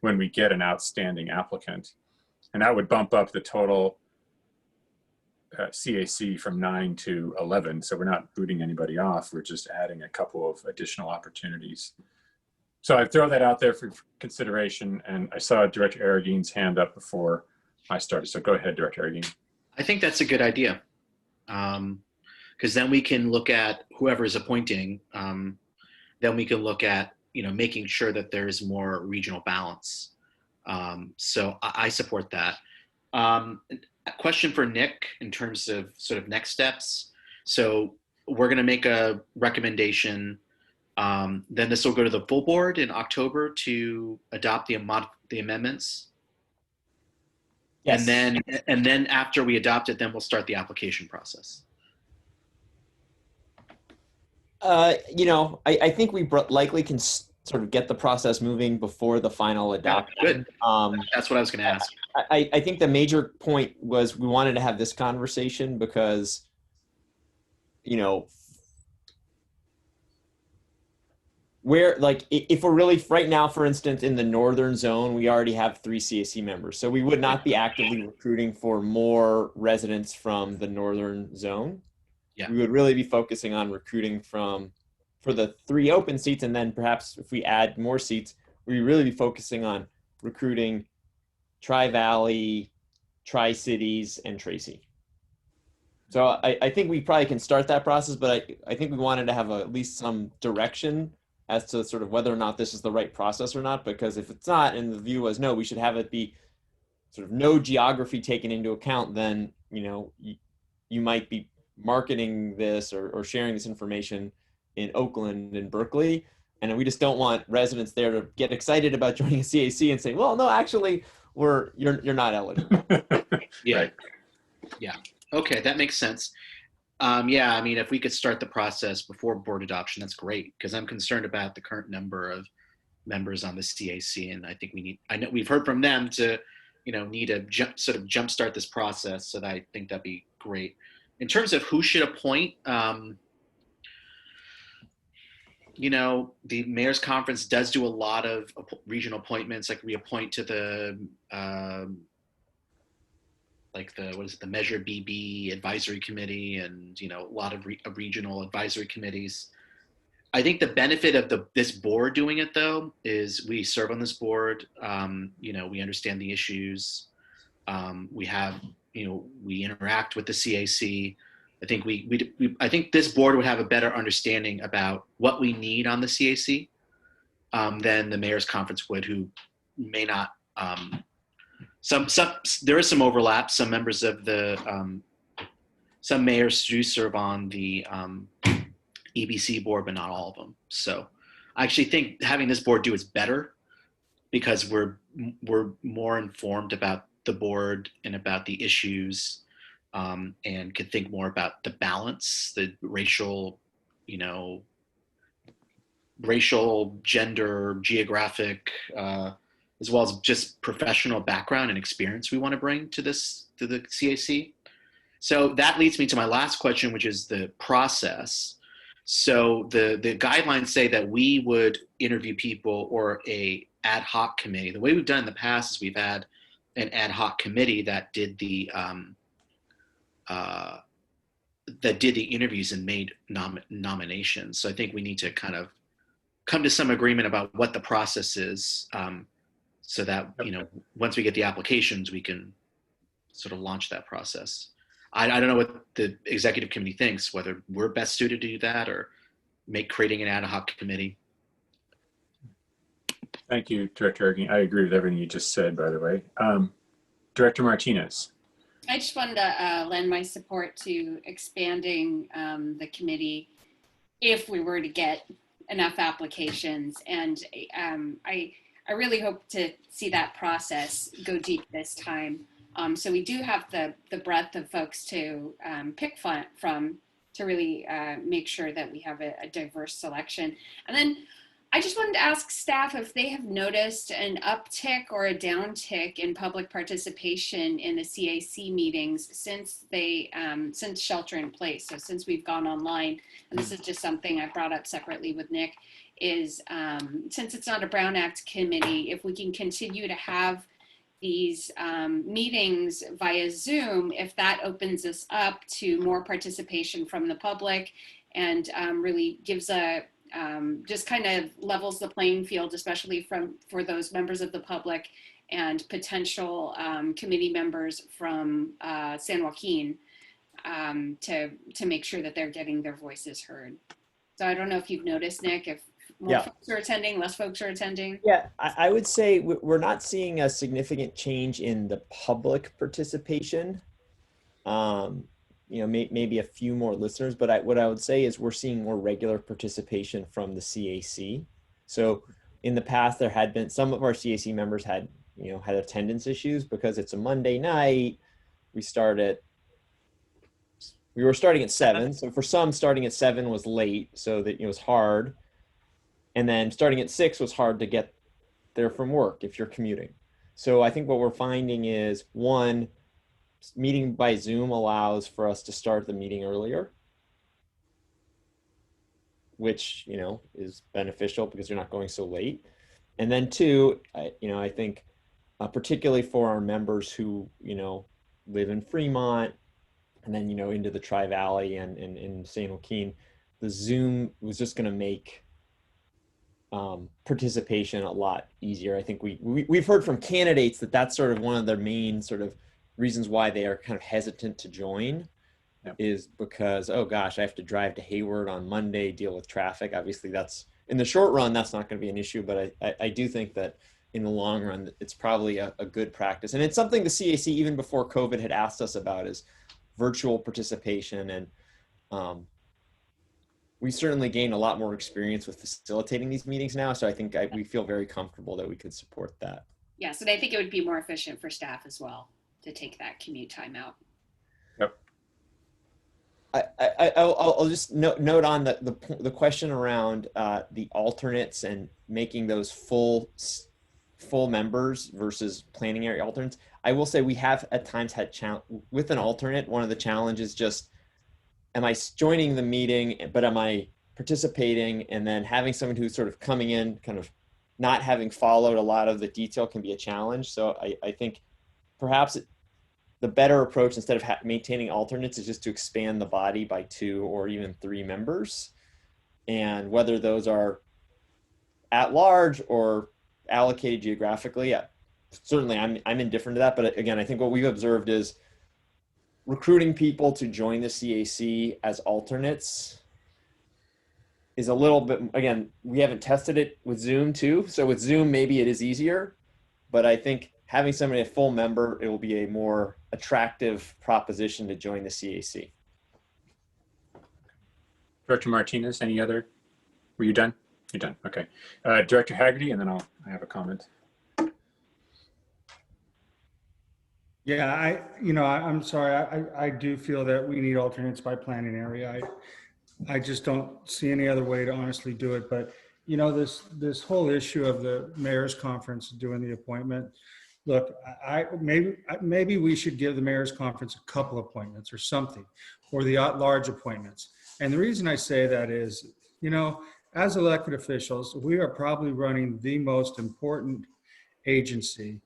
when we get an outstanding applicant. And that would bump up the total CAC from 9 to 11. So we're not booting anybody off. We're just adding a couple of additional opportunities. So I throw that out there for consideration. And I saw Director Aragine's hand up before I started. So go ahead, Director Aragine. I think that's a good idea. Because then we can look at whoever is appointing. Then we can look at, making sure that there's more regional balance. So I support that. A question for Nick in terms of sort of next steps. So we're going to make a recommendation. Then this will go to the full board in October to adopt the amendments. Yes. And then after we adopt it, then we'll start the application process. I think we likely can sort of get the process moving before the final adoption. Good. That's what I was going to ask. I think the major point was we wanted to have this conversation because, if we're really right now, for instance, in the northern zone, we already have 3 CAC members. So we would not be actively recruiting for more residents from the northern zone. Yeah. We would really be focusing on recruiting for the 3 open seats. And then perhaps if we add more seats, we really be focusing on recruiting Tri-Valley, Tri-Cities, and Tracy. So I think we probably can start that process, but I think we wanted to have at least some direction as to sort of whether or not this is the right process or not, because if it's not, and the view was no, we should have it be sort of no geography taken into account, then, you might be marketing this or sharing this information in Oakland and Berkeley. And we just don't want residents there to get excited about joining a CAC and say, well, no, actually, you're not eligible. Yeah. Right. Yeah. Okay, that makes sense. If we could start the process before board adoption, that's great, because I'm concerned about the current number of members on the CAC, and I think I know we've heard from them to, need to jumpstart this process. So I think that'd be great. In terms of who should appoint, the mayor's conference does do a lot of regional appointments, like we appoint to the the Measure BB advisory committee, and a lot of regional advisory committees. I think the benefit of this board doing it, though, is we serve on this board. We understand the issues. We have, we interact with the CAC. I think I think this board would have a better understanding about what we need on the CAC than the mayor's conference would, who may not. There is some overlap. Some members of some mayors do serve on the EBC board, but not all of them. So I actually think having this board do is better, because we're more informed about the board and about the issues, and could think more about the balance, the racial, gender, geographic, as well as just professional background and experience we want to bring to the CAC. So that leads me to my last question, which is the process. So the guidelines say that we would interview people or a ad hoc committee. The way we've done in the past is we've had an ad hoc committee that did the interviews and made nominations. So I think we need to kind of come to some agreement about what the process is, so that once we get the applications, we can sort of launch that process. I don't know what the executive committee thinks, whether we're best suited to do that or creating an ad hoc committee. Thank you, Director Erging. I agree with everything you just said, by the way. Director Martinez. I just wanted to lend my support to expanding the committee if we were to get enough applications. And I really hope to see that process go deep this time. So we do have the breadth of folks to pick from to really make sure that we have a diverse selection. And then I just wanted to ask staff if they have noticed an uptick or a downtick in public participation in the CAC meetings since since shelter in place. So since we've gone online, and this is just something I brought up separately with Nick, is since it's not a Brown Act committee, if we can continue to have these meetings via Zoom, if that opens us up to more participation from the public and really gives just kind of levels the playing field, especially for those members of the public and potential committee members from San Joaquin to make sure that they're getting their voices heard. So I don't know if you've noticed, Nick, if more folks are attending, less folks are attending. Yeah, I would say we're not seeing a significant change in the public participation. Maybe a few more listeners, but what I would say is we're seeing more regular participation from the CAC. So in the past, there had been some of our CAC members had attendance issues because it's a Monday night. We were starting at 7. So for some, starting at 7 was late, so that it was hard. And then starting at 6 was hard to get there from work if you're commuting. So I think what we're finding is, one, meeting by Zoom allows for us to start the meeting earlier, which, is beneficial because you're not going so late. And then two, I think particularly for our members who, live in Fremont and then, into the Tri-Valley and in San Joaquin, the Zoom was just going to make participation a lot easier. I think we've heard from candidates that that's sort of one of their main sort of reasons why they are kind of hesitant to join is because, oh gosh, I have to drive to Hayward on Monday, deal with traffic. Obviously that's in the short run, that's not going to be an issue, but I do think that in the long run, it's probably a good practice. And it's something the CAC, even before COVID, had asked us about, is virtual participation. And we certainly gained a lot more experience with facilitating these meetings now. So I think we feel very comfortable that we could support that. Yes, and I think it would be more efficient for staff as well to take that commute time out. Yep. I'll just note on the question around the alternates and making those full members versus planning area alternates. I will say we have at times had with an alternate. One of the challenges just, am I joining the meeting, but am I participating? And then having someone who's sort of coming in, kind of not having followed a lot of the detail can be a challenge. So I think perhaps the better approach, instead of maintaining alternates, is just to expand the body by 2 or even 3 members. And whether those are at large or allocated geographically, certainly I'm indifferent to that. But again, I think what we've observed is recruiting people to join the CAC as alternates is a little bit, again, we haven't tested it with Zoom too. So with Zoom, maybe it is easier, but I think having somebody a full member, it will be a more attractive proposition to join the CAC. Director Martinez, any other? Were you done? You're done. Okay. Director Haggerty, and then I have a comment. Yeah, I'm sorry. I do feel that we need alternates by planning area. I just don't see any other way to honestly do it. But this whole issue of the mayor's conference doing the appointment. Look, maybe we should give the mayor's conference a couple appointments or something, or the at-large appointments. And the reason I say that is, as elected officials, we are probably running the most important agency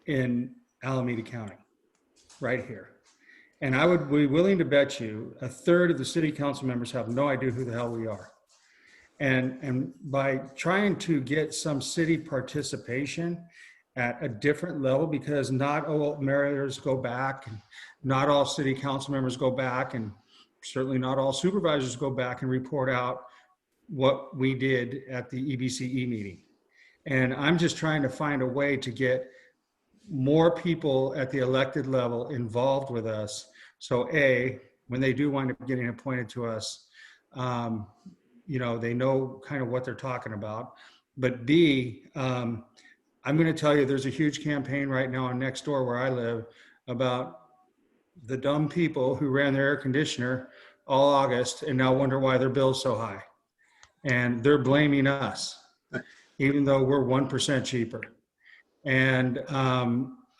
in Alameda County, right here. And I would be willing to bet you 1/3 of the city council members have no idea who the hell we are. And by trying to get some city participation at a different level, because not all mayors go back, and not all city council members go back, and certainly not all supervisors go back and report out what we did at the EBCE meeting. And I'm just trying to find a way to get more people at the elected level involved with us. So A, when they do wind up getting appointed to us, you know, they know kind of what they're talking about. But B, I'm going to tell you, there's a huge campaign right now on Nextdoor where I live about the dumb people who ran their air conditioner all August and now wonder why their bill's so high. And they're blaming us, even though we're 1% cheaper. And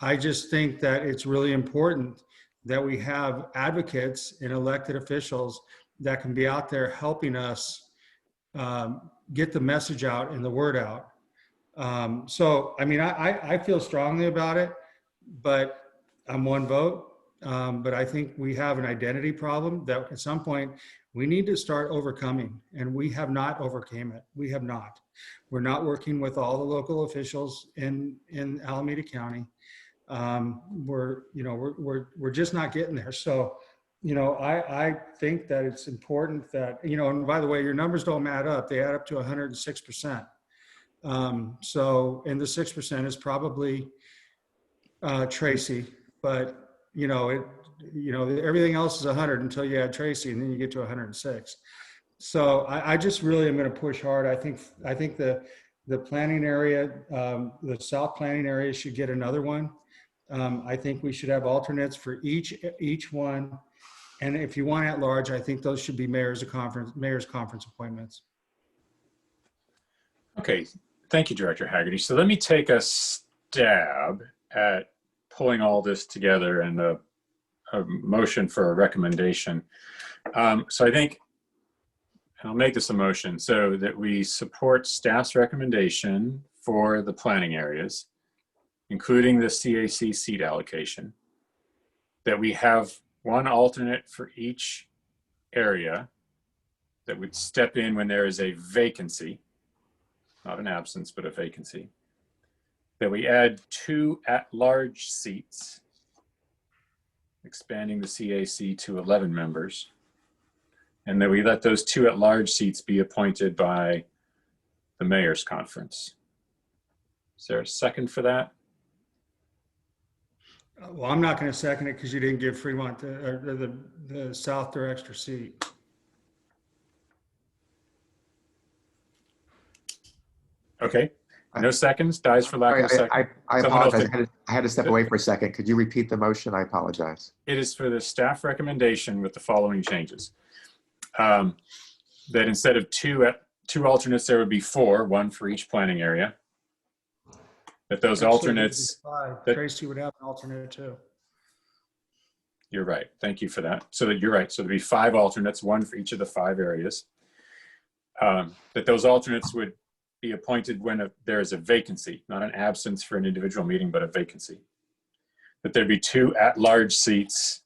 I just think that it's really important that we have advocates and elected officials that can be out there helping us get the message out and the word out. So, I mean, I feel strongly about it, but I'm one vote. But I think we have an identity problem that at some point we need to start overcoming, and we have not overcame it. We have not. We're not working with all the local officials in Alameda County. We're just not getting there. So, you know, I think that it's important that, you know, and by the way, your numbers don't add up. They add up to 106%. So, and the 6% is probably Tracy, but everything else is 100 until you add Tracy, and then you get to 106. So I just really am going to push hard. I think the planning area, the South planning area should get another one. I think we should have alternates for each one. And if you want at large, I think those should be mayor's conference appointments. Okay, thank you, Director Haggerty. So let me take a stab at pulling all this together in a motion for a recommendation. So I think, and I'll make this a motion, so that we support staff's recommendation for the planning areas, including the CAC seat allocation, that we have one alternate for each area that would step in when there is a vacancy, not an absence, but a vacancy, that we add 2 at-large seats, expanding the CAC to 11 members, and that we let those 2 at-large seats be appointed by the mayor's conference. Is there a second for that? Well, I'm not going to second it because you didn't give Fremont the South their extra seat. Okay. No seconds. Dies for lack of a second. I apologize. I had to step away for a second. Could you repeat the motion? I apologize. It is for the staff recommendation with the following changes. That instead of 2 alternates, there would be 4, 1 for each planning area. That those alternates. Tracy would have an alternate too. You're right. Thank you for that. So that you're right. So there'd be 5 alternates, 1 for each of the 5 areas. That those alternates would be appointed when there is a vacancy, not an absence for an individual meeting, but a vacancy. That there'd be 2 at-large seats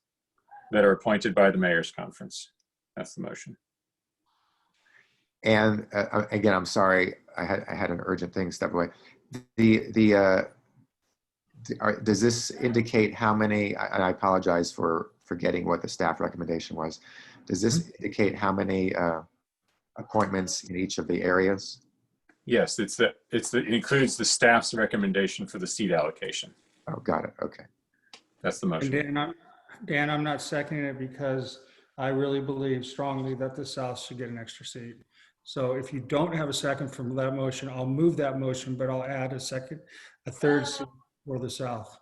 that are appointed by the mayor's conference. That's the motion. And again, I'm sorry, I had an urgent thing step away. Does this indicate how many? And I apologize for forgetting what the staff recommendation was. Does this indicate how many appointments in each of the areas? Yes, it includes the staff's recommendation for the seat allocation. Oh, got it. Okay. That's the motion. And Dan, I'm not seconding it because I really believe strongly that the South should get an extra seat. So if you don't have a second from that motion, I'll move that motion, but I'll add a third seat for the South.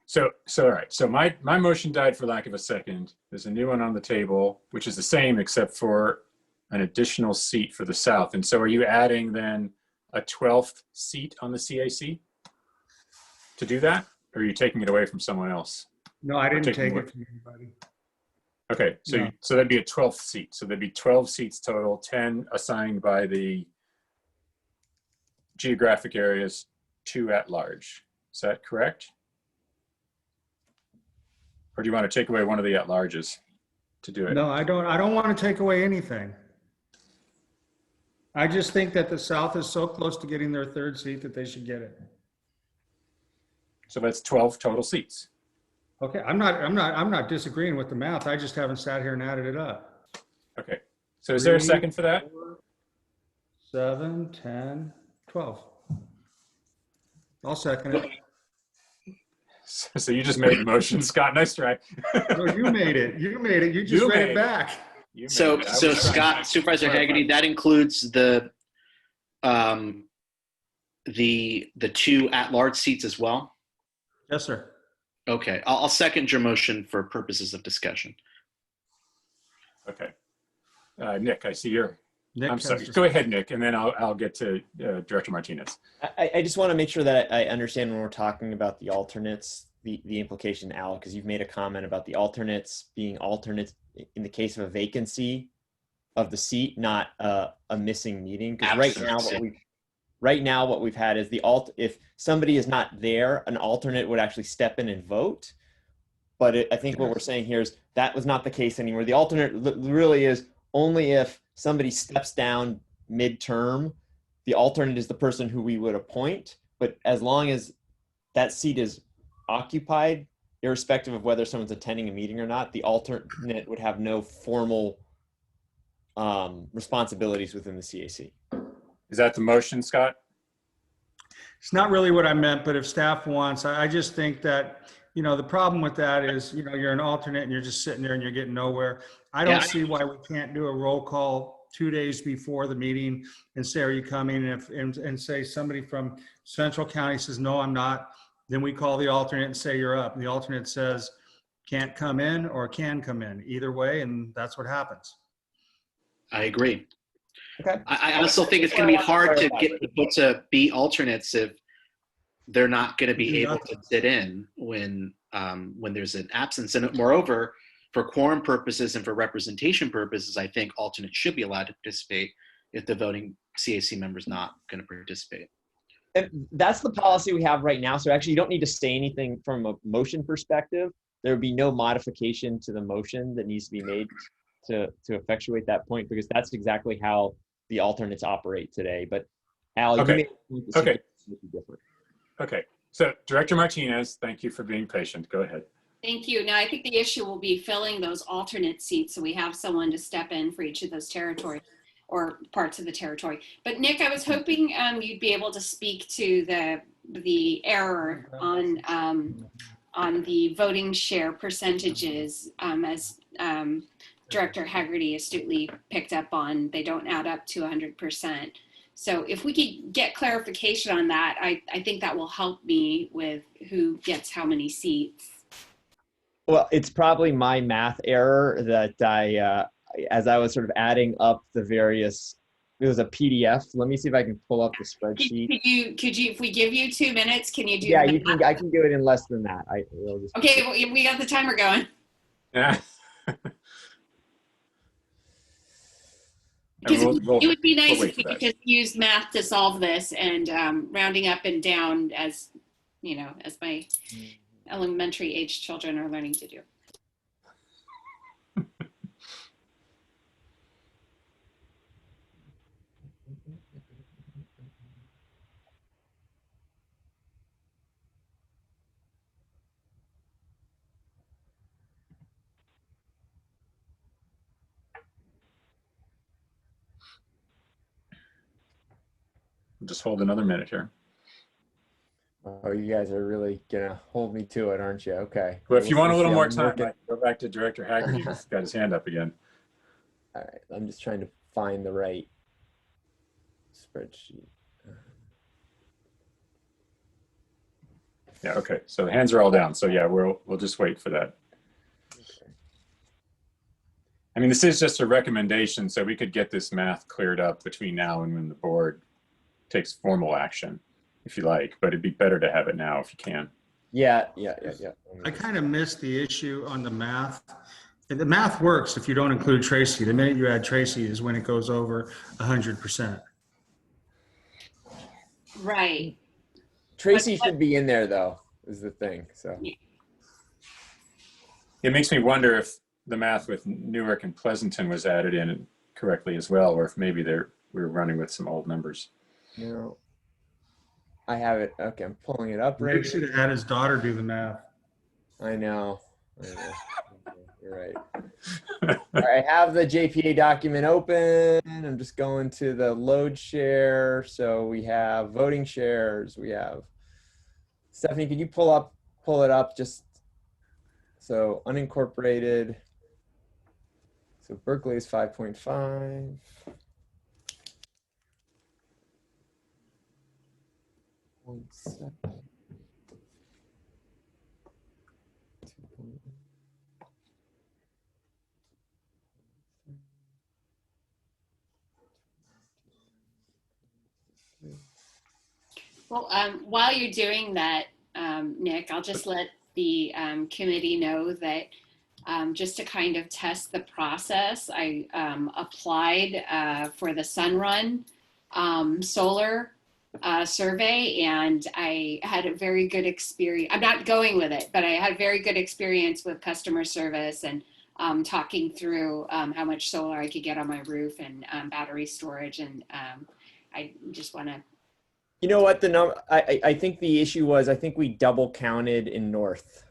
So all right. So my motion died for lack of a second. There's a new one on the table, which is the same except for an additional seat for the South. And so are you adding then a 12th seat on the CAC to do that? Or are you taking it away from someone else? No, I didn't take it from anybody. Okay, so No. So that'd be a 12th seat. So there'd be 12 seats total, 10 assigned by the geographic areas, 2 at large. Is that correct? Or do you want to take away one of the at larges to do it? No, I don't want to take away anything. I just think that the South is so close to getting their 3rd seat that they should get it. So that's 12 total seats. Okay, I'm not disagreeing with the math. I just haven't sat here and added it up. Okay, so is there a second for that? 4, 7, 10, 12. I'll second it. So you just made the motion, Scott. Nice try. No, you made it. You made it. You just read it back. So Scott, Supervisor Haggerty, that includes the 2 at-large seats as well? Yes, sir. Okay, I'll second your motion for purposes of discussion. Okay. Nick, I see you're. Nick I'm has sorry. just- Go ahead, Nick, and then I'll get to Director Martinez. I just want to make sure that I understand when we're talking about the alternates, the implication, Al, because you've made a comment about the alternates being alternates in the case of a vacancy of the seat, not a missing meeting. Because right now what we've had is if somebody is not there, an alternate would actually step in and vote. But I think what we're saying here is that was not the case anymore. The alternate really is only if somebody steps down midterm, the alternate is the person who we would appoint. But as long as that seat is occupied, irrespective of whether someone's attending a meeting or not, the alternate would have no formal responsibilities within the CAC. Is that the motion, Scott? It's not really what I meant, but if staff wants, I just think that, the problem with that is, you're an alternate and you're just sitting there and you're getting nowhere. I don't see why we can't do a roll call 2 days before the meeting and say, are you coming? And say somebody from Central County says, no, I'm not. Then we call the alternate and say, you're up. And the alternate says, can't come in or can come in. Either way, and that's what happens. I agree. Okay. I also think it's going to be hard to get people to be alternates if they're not going to be able to sit in when there's an absence. And moreover, for quorum purposes and for representation purposes, I think alternates should be allowed to participate if the voting CAC member is not going to participate. And that's the policy we have right now. So actually, you don't need to say anything from a motion perspective. There would be no modification to the motion that needs to be made to effectuate that point, because that's exactly how the alternates operate today. But Al, Okay. Okay. Different. Okay. So Director Martinez, thank you for being patient. Go ahead. Thank you. Now, I think the issue will be filling those alternate seats so we have someone to step in for each of those territories or parts of the territory. But Nick, I was hoping you'd be able to speak to the error on the voting share percentages as Director Haggerty astutely picked up on. They don't add up to 100%. So if we could get clarification on that, I think that will help me with who gets how many seats. Well, it's probably my math error that as I was sort of adding up the various, it was a PDF. Let me see if I can pull up the spreadsheet. Could you, if we give you 2 minutes, can you do Yeah, that? I can do it in less than that. Okay, well, we got the timer going. Yeah. Because it would be nice if we that. could just use math to solve this, and rounding up and down as my elementary age children are learning to do. Just hold another minute here. Oh, you guys are really gonna hold me to it, aren't you? Okay. Well, if you want a little see. more I'm time, looking- Mike, go back to Director Haggerty. He's got his hand up again. All right, I'm just trying to find the right spreadsheet. Yeah, okay. So the hands are all down. So yeah, we'll just wait for that. Okay. I mean, this is just a recommendation, so we could get this math cleared up between now and when the board takes formal action, if you like, but it'd be better to have it now if you can. Yeah. I kind of missed the issue on the math. The math works if you don't include Tracy. The minute you add Tracy is when it goes over 100%. Right. Tracy should be in there though, is the thing. So It makes me wonder if the math with Newark and Pleasanton was added in correctly as well, or if maybe we were running with some old numbers. no, I have it. Okay, I'm pulling it up right. Maybe should have had his daughter do the math. I know. You're right. All right, I have the JPA document open. again. I'm just going to the load share. So we have voting shares. We have, Stephanie, could you pull it up just so unincorporated. So Berkeley is 5.5. One second. Well, while you're doing that, Nick, I'll just let the committee know that just to kind of test the process, I applied for the Sunrun solar survey, and I had a very good experience. I'm not going with it, but I had a very good experience with customer service and talking through how much solar I could get on my roof and battery storage. And I just want to. You know what, I think the issue was, I think we double counted in North.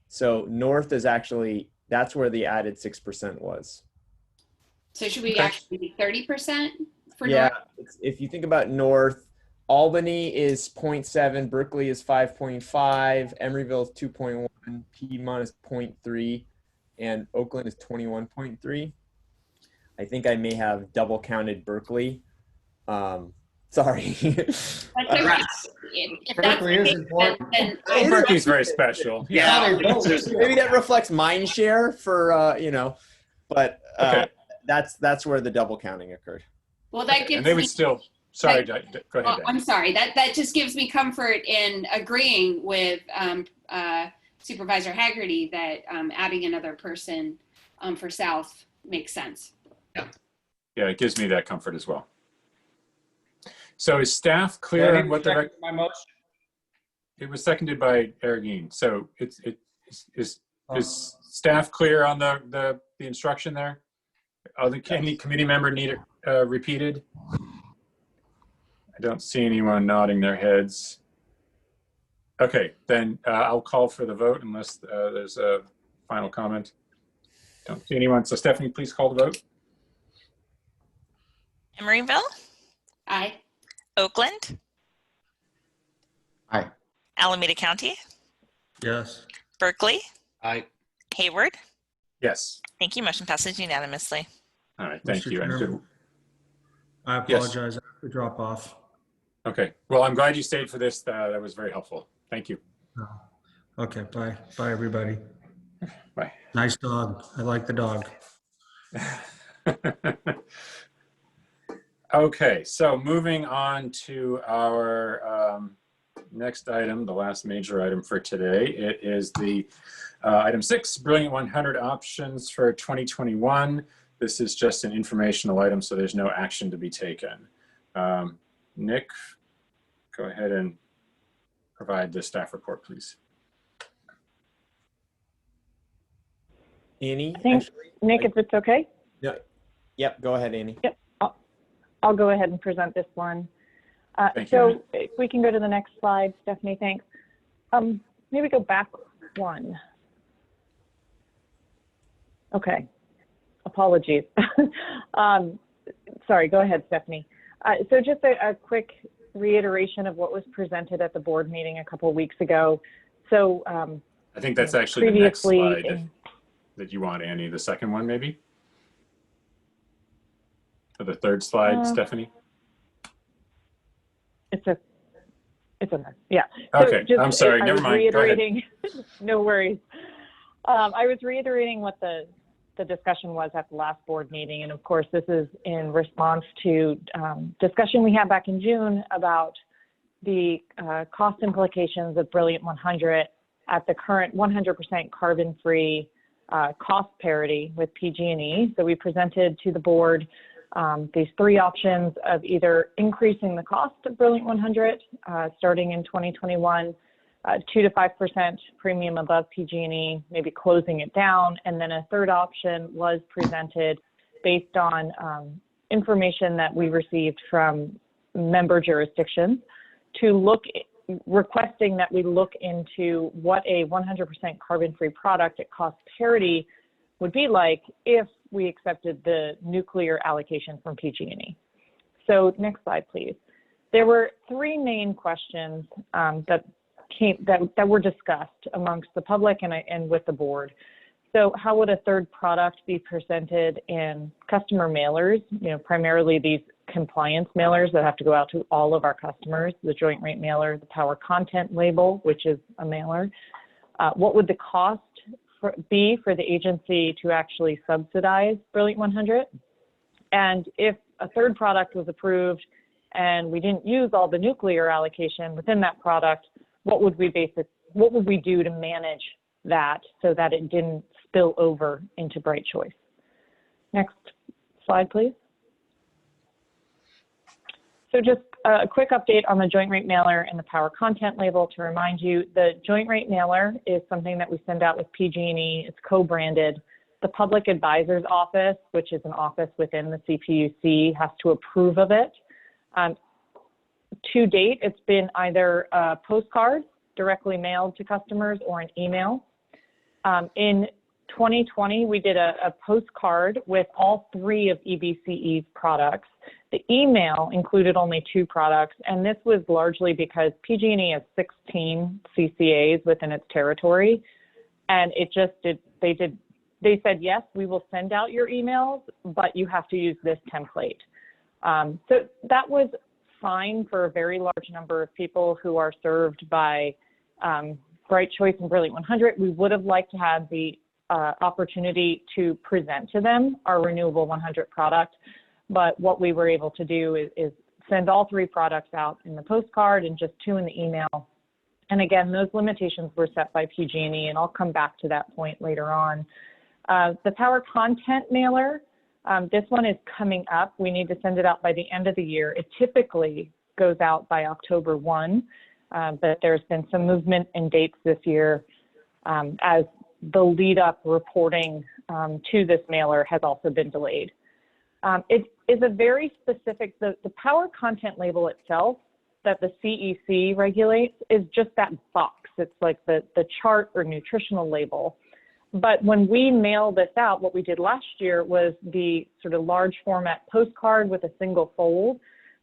So North is actually, that's where the added 6% was. So should we actually be 30% for yeah, North? if you think about North, Albany is 0.7, Berkeley is 5.5, Emeryville is 2.1, Piedmont is 0.3, and Oakland is 21.3. I think I may have double counted Berkeley. Sorry. That's okay. If that's Berkeley is important. then Berkeley's very special. Yeah. Maybe that reflects mind share for, you know, but Okay. that's where the double counting occurred. well, that gives And they would me. still, sorry, go ahead. Oh, Dan. I'm sorry. That just gives me comfort in agreeing with Supervisor Haggerty that adding another person for South makes sense. Yeah, it gives me that comfort as well. So is staff clear on what the My motion. it was seconded by Aragine. So is staff clear on the instruction there? Any committee member need it repeated? I don't see anyone nodding their heads. Okay, then I'll call for the vote unless there's a final comment. Don't see anyone. So Stephanie, please call the vote. Emeryville, Aye. Oakland, Aye. Alameda County, Yes. Berkeley, Aye. Hayward. Yes. Thank you. Motion passes unanimously. All right, thank Mr. you. And Chairman. good. I apologize. I have to drop off. Okay, well, I'm glad you stayed for this. That was very helpful. Thank you. Okay, bye. Bye, everybody. Bye. Nice dog. I like the dog. Okay, so moving on to our next item, the last major item for today. It is the item 6, Brilliant 100 options for 2021. This is just an informational item, so there's no action to be taken. Nick, go ahead and provide the staff report, please. Annie? I think, Nick, if it's okay? Yeah. Yep, go ahead, Annie. Yep, I'll go ahead and present this one. Thank so you. if we can go to the next slide, Stephanie, thanks. Maybe go back one. Okay, apologies. Sorry, go ahead, Stephanie. So just a quick reiteration of what was presented at the board meeting a couple of weeks ago. So I think that's actually the next slide that you want, Annie. The second one, maybe? Or the third slide, Stephanie? It's a mess. Yeah. So Okay, I'm sorry. Never mind. Reiterating, no worries. I was reiterating what the discussion was at the last board meeting. And of course, this is in response to discussion we had back in June about the cost implications of Brilliant 100 at the current 100% carbon-free cost parity with PG&E. So we presented to the board these 3 options of either increasing the cost of Brilliant 100 starting in 2021, 2 to 5% premium above PG&E, maybe closing it down. And then a third option was presented based on information that we received from member jurisdictions to requesting that we look into what a 100% carbon-free product at cost parity would be like if we accepted the nuclear allocation from PG&E. So next slide, please. There were three main questions that were discussed amongst the public and with the board. So how would a third product be presented in customer mailers, primarily these compliance mailers that have to go out to all of our customers, the joint rate mailer, the power content label, which is a mailer. What would the cost be for the agency to actually subsidize Brilliant 100? And if a third product was approved and we didn't use all the nuclear allocation within that product, what would we do to manage that so that it didn't spill over into Bright Choice? Next slide, please. So just a quick update on the joint rate mailer and the power content label. To remind you, the joint rate mailer is something that we send out with PG&E. It's co-branded. The Public Advisor's Office, which is an office within the CPUC, has to approve of it. To date, it's been either a postcard directly mailed to customers or an email. In 2020, we did a postcard with all three of EBCE's products. The email included only 2 products, and this was largely because PG&E has 16 CCAs within its territory, and they said, yes, we will send out your emails, but you have to use this template. So that was fine for a very large number of people who are served by Bright Choice and Brilliant 100. We would have liked to have the opportunity to present to them our Renewable 100 product, but what we were able to do is send all 3 products out in the postcard and just 2 in the email. And again, those limitations were set by PG&E, and I'll come back to that point later on. The power content mailer, this one is coming up. We need to send it out by the end of the year. It typically goes out by October 1, but there's been some movement in dates this year as the lead up reporting to this mailer has also been delayed. It is a very specific, the power content label itself that the CEC regulates is just that box. It's like the chart or nutritional label. But when we mail this out, what we did last year was the sort of large format postcard with a single fold.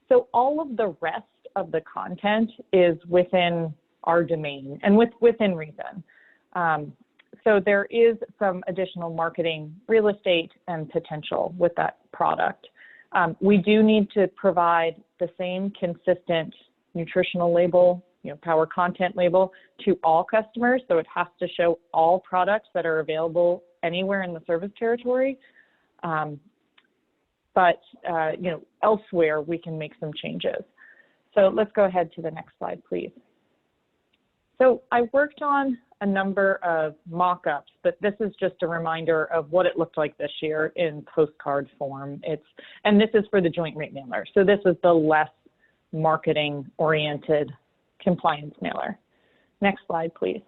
So all of the rest of the content is within our domain and within reason. So there is some additional marketing real estate and potential with that product. We do need to provide the same consistent nutritional label, power content label to all customers. So it has to show all products that are available anywhere in the service territory. But elsewhere we can make some changes. So let's go ahead to the next slide, please. So I worked on a number of mock-ups, but this is just a reminder of what it looked like this year in postcard form. And this is for the joint rate mailer. So this is the less marketing-oriented compliance mailer. Next slide, please.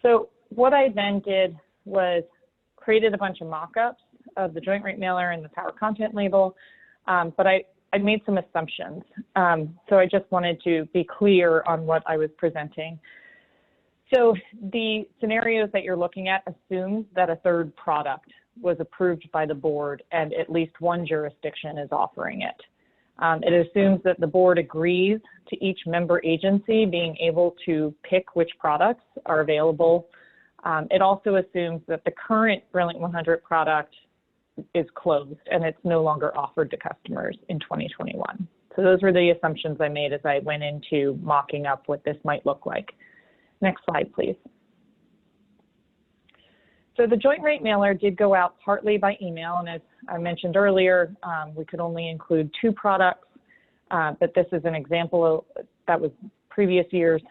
So what I then did was created a bunch of mock-ups of the joint rate mailer and the power content label, but I made some assumptions. So I just wanted to be clear on what I was presenting. So the scenarios that you're looking at assume that a third product was approved by the board and at least one jurisdiction is offering it. It assumes that the board agrees to each member agency being able to pick which products are available. It also assumes that the current Brilliant 100 product is closed and it's no longer offered to customers in 2021. So those were the assumptions I made as I went into mocking up what this might look like. Next slide, please. So the joint rate mailer did go out partly by email, and as I mentioned earlier, we could only include 2 products, but this is an example that was previous years.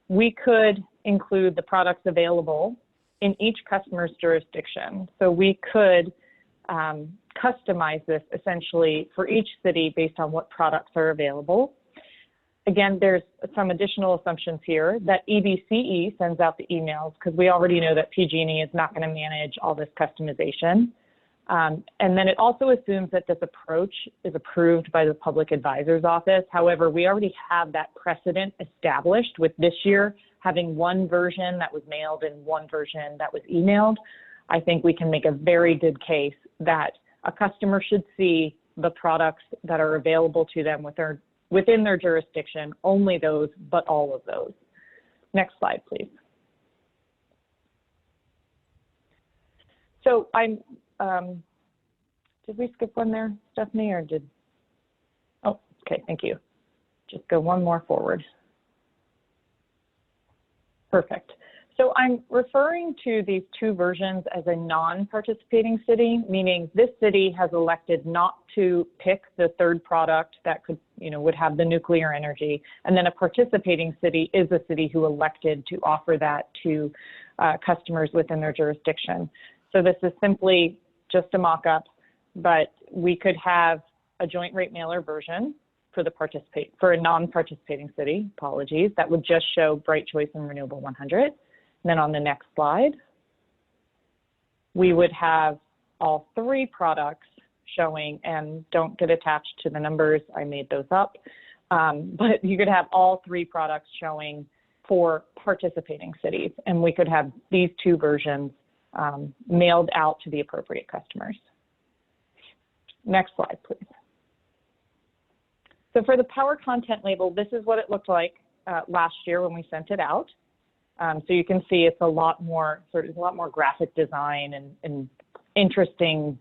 We could include the products available in each customer's jurisdiction. So we could customize this essentially for each city based on what products are available. Again, there's some additional assumptions here that EBCE sends out the emails because we already know that PG&E is not going to manage all this customization. And then it also assumes that this approach is approved by the Public Advisor's Office. However, we already have that precedent established with this year having one version that was mailed and one version that was emailed, I think we can make a very good case that a customer should see the products that are available to them within their jurisdiction, only those, but all of those. Next slide, please. So did we skip one there, Stephanie, or did, oh, okay, thank you. Just go one more forward. Perfect. So I'm referring to these two versions as a non-participating city, meaning this city has elected not to pick the third product that could, would have the nuclear energy. And then a participating city is a city who elected to offer that to customers within their jurisdiction. So this is simply just a mock-up, but we could have a joint rate mailer version for a non-participating city, apologies, that would just show Bright Choice and Renewable 100. And then on the next slide, we would have all three products showing, and don't get attached to the numbers, I made those up, but you could have all three products showing for participating cities, and we could have these two versions mailed out to the appropriate customers. Next slide, please. So for the power content label, this is what it looked like last year when we sent it out. So you can see it's a lot more graphic design and interesting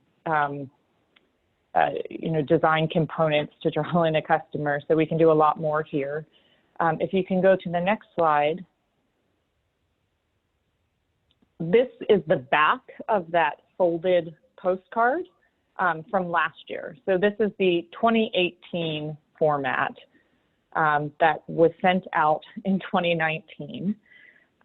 design components to draw in a customer. So we can do a lot more here. If you can go to the next slide. This is the back of that folded postcard from last year. So this is the 2018 format that was sent out in 2019.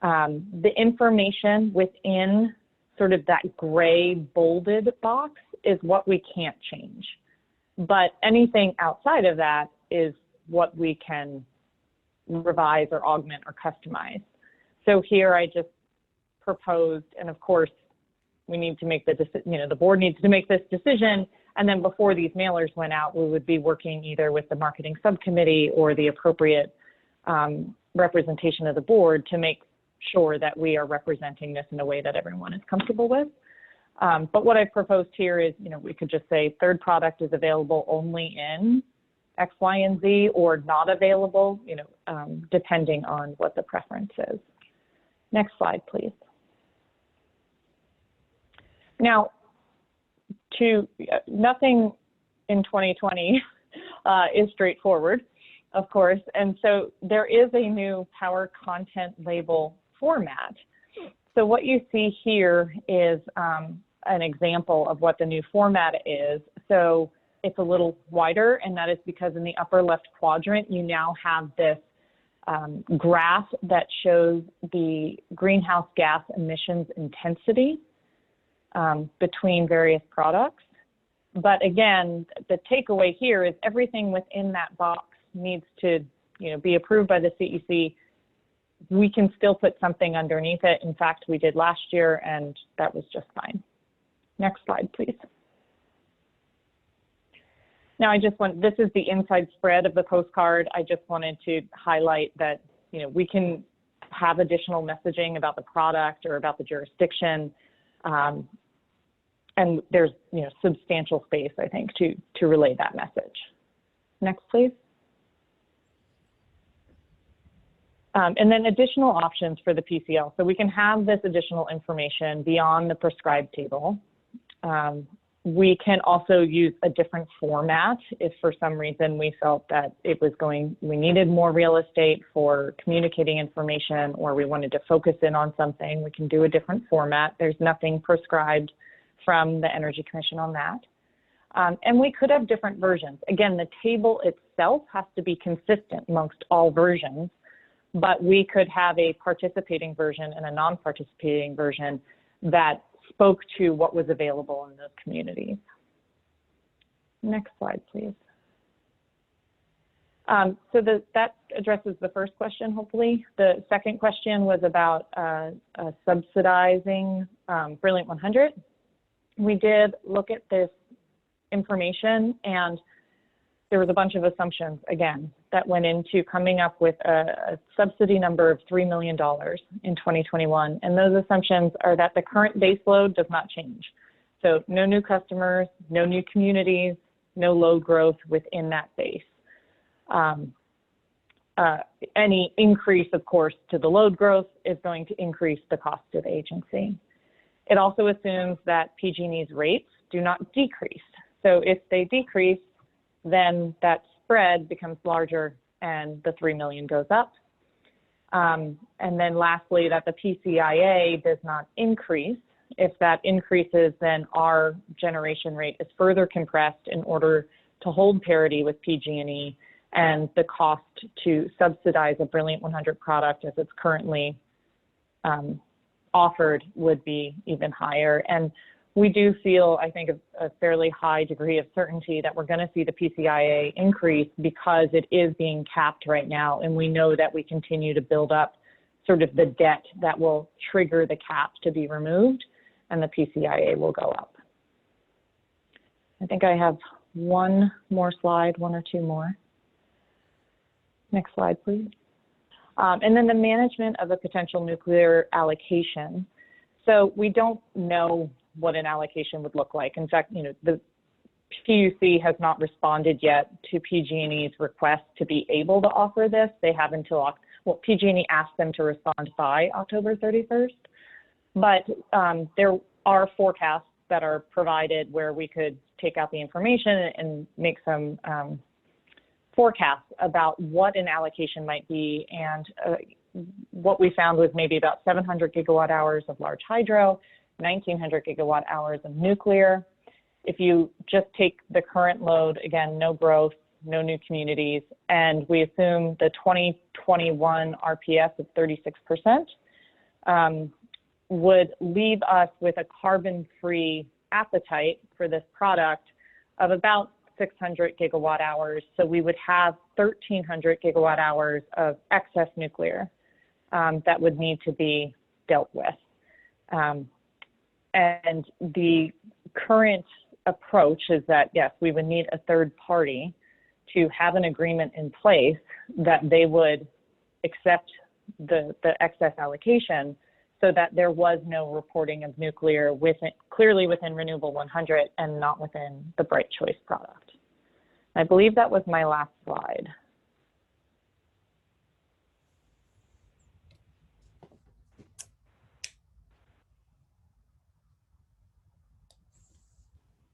The information within sort of that gray bolded box is what we can't change. But anything outside of that is what we can revise or augment or customize. So here I just proposed, and of course, we need to make the decision, the board needs to make this decision. And then before these mailers went out, we would be working either with the marketing subcommittee or the appropriate representation of the board to make sure that we are representing this in a way that everyone is comfortable with. But what I proposed here is, we could just say third product is available only in X, Y, and Z, or not available, depending on what the preference is. Next slide, please. Now, nothing in 2020 is straightforward, of course, and so there is a new power content label format. So what you see here is an example of what the new format is. So it's a little wider, and that is because in the upper left quadrant, you now have this graph that shows the greenhouse gas emissions intensity between various products. But again, the takeaway here is everything within that box needs to be approved by the CEC. We can still put something underneath it. In fact, we did last year, and that was just fine. Next slide, please. Now, this is the inside spread of the postcard. I just wanted to highlight that, we can have additional messaging about the product or about the jurisdiction. And there's, substantial space, I think, to relay that message. Next, please. And then additional options for the PCL. So we can have this additional information beyond the prescribed table. We can also use a different format if for some reason we felt that we needed more real estate for communicating information, or we wanted to focus in on something. We can do a different format. There's nothing prescribed from the Energy Commission on that. And we could have different versions. Again, the table itself has to be consistent amongst all versions, but we could have a participating version and a non-participating version that spoke to what was available in those communities. Next slide, please. So that addresses the first question, hopefully. The second question was about subsidizing Brilliant 100. We did look at this information, and there was a bunch of assumptions, again, that went into coming up with a subsidy number of $3 million in 2021. And those assumptions are that the current base load does not change. So no new customers, no new communities, no load growth within that base. Any increase, of course, to the load growth is going to increase the cost to the agency. It also assumes that PG&E's rates do not decrease. So if they decrease, then that spread becomes larger and the $3 million goes up. And then lastly, that the PCIA does not increase. If that increases, then our generation rate is further compressed in order to hold parity with PG&E, and the cost to subsidize a Brilliant 100 product as it's currently offered would be even higher. And we do feel, I think, a fairly high degree of certainty that we're going to see the PCIA increase because it is being capped right now, and we know that we continue to build up sort of the debt that will trigger the cap to be removed, and the PCIA will go up. I think I have one more slide, one or two more. Next slide, please. And then the management of a potential nuclear allocation. So we don't know what an allocation would look like. In fact, the PUC has not responded yet to PG&E's request to be able to offer this. They have until, well, PG&E asked them to respond by October 31st. But there are forecasts that are provided where we could take out the information and make some forecasts about what an allocation might be. And what we found was maybe about 700 gigawatt hours of large hydro, 1,900 gigawatt hours of nuclear. If you just take the current load, again, no growth, no new communities, and we assume the 2021 RPS of 36%, would leave us with a carbon-free appetite for this product of about 600 gigawatt hours. So we would have 1,300 gigawatt hours of excess nuclear that would need to be dealt with. And the current approach is that, yes, we would need a third party to have an agreement in place that they would accept the excess allocation, so that there was no reporting of nuclear clearly within Renewable 100 and not within the Bright Choice product. I believe that was my last slide.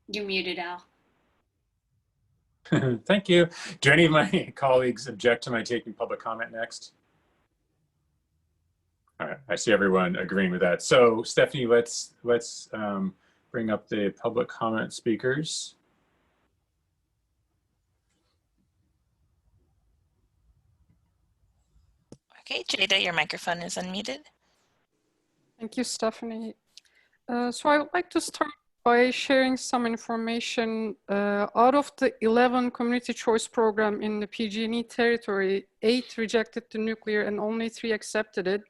You're muted, Al. Thank you. Do any of my colleagues object to my taking public comment next? All right, I see everyone agreeing with that. So Stephanie, let's bring up the public comment speakers. Okay, Jada, your microphone is unmuted. Thank you, Stephanie. So I would like to start by sharing some information. Out of the 11 community choice program in the PG&E territory, 8 rejected the nuclear and only 3 accepted it.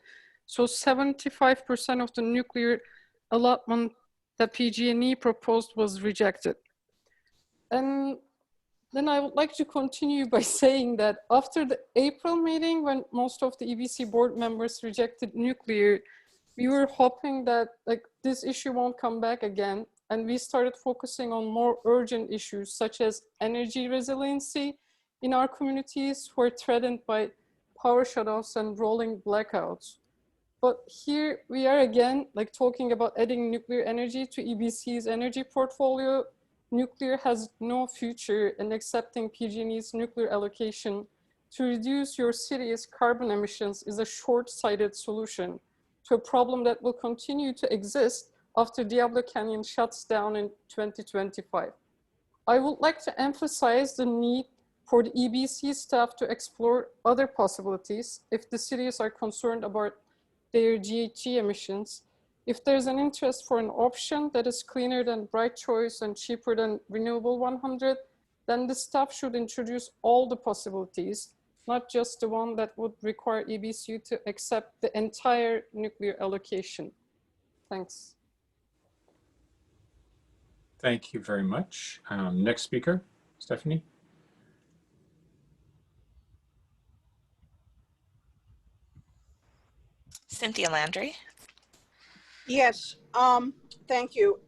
So 75% of the nuclear allotment that PG&E proposed was rejected. And then I would like to continue by saying that after the April meeting, when most of the EBC board members rejected nuclear, we were hoping that this issue won't come back again. And we started focusing on more urgent issues such as energy resiliency in our communities who are threatened by power shutoffs and rolling blackouts. But here we are again, talking about adding nuclear energy to EBC's energy portfolio. Nuclear has no future, in accepting PG&E's nuclear allocation to reduce your city's carbon emissions is a short-sighted solution to a problem that will continue to exist after Diablo Canyon shuts down in 2025. I would like to emphasize the need for the EBC staff to explore other possibilities if the cities are concerned about their GHG emissions. If there's an interest for an option that is cleaner than Bright Choice and cheaper than Renewable 100, then the staff should introduce all the possibilities, not just the one that would require EBC to accept the entire nuclear allocation. Thanks. Thank you very much. Next speaker, Stephanie. Cynthia Landry. Yes, thank you.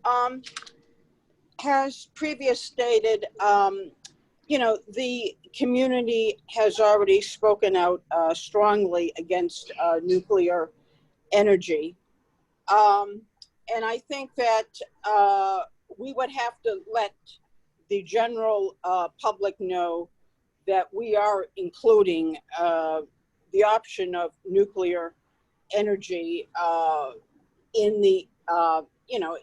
As previous stated, you know, the community has already spoken out strongly against nuclear energy. And I think that we would have to let the general public know that we are including the option of nuclear energy in the, you know,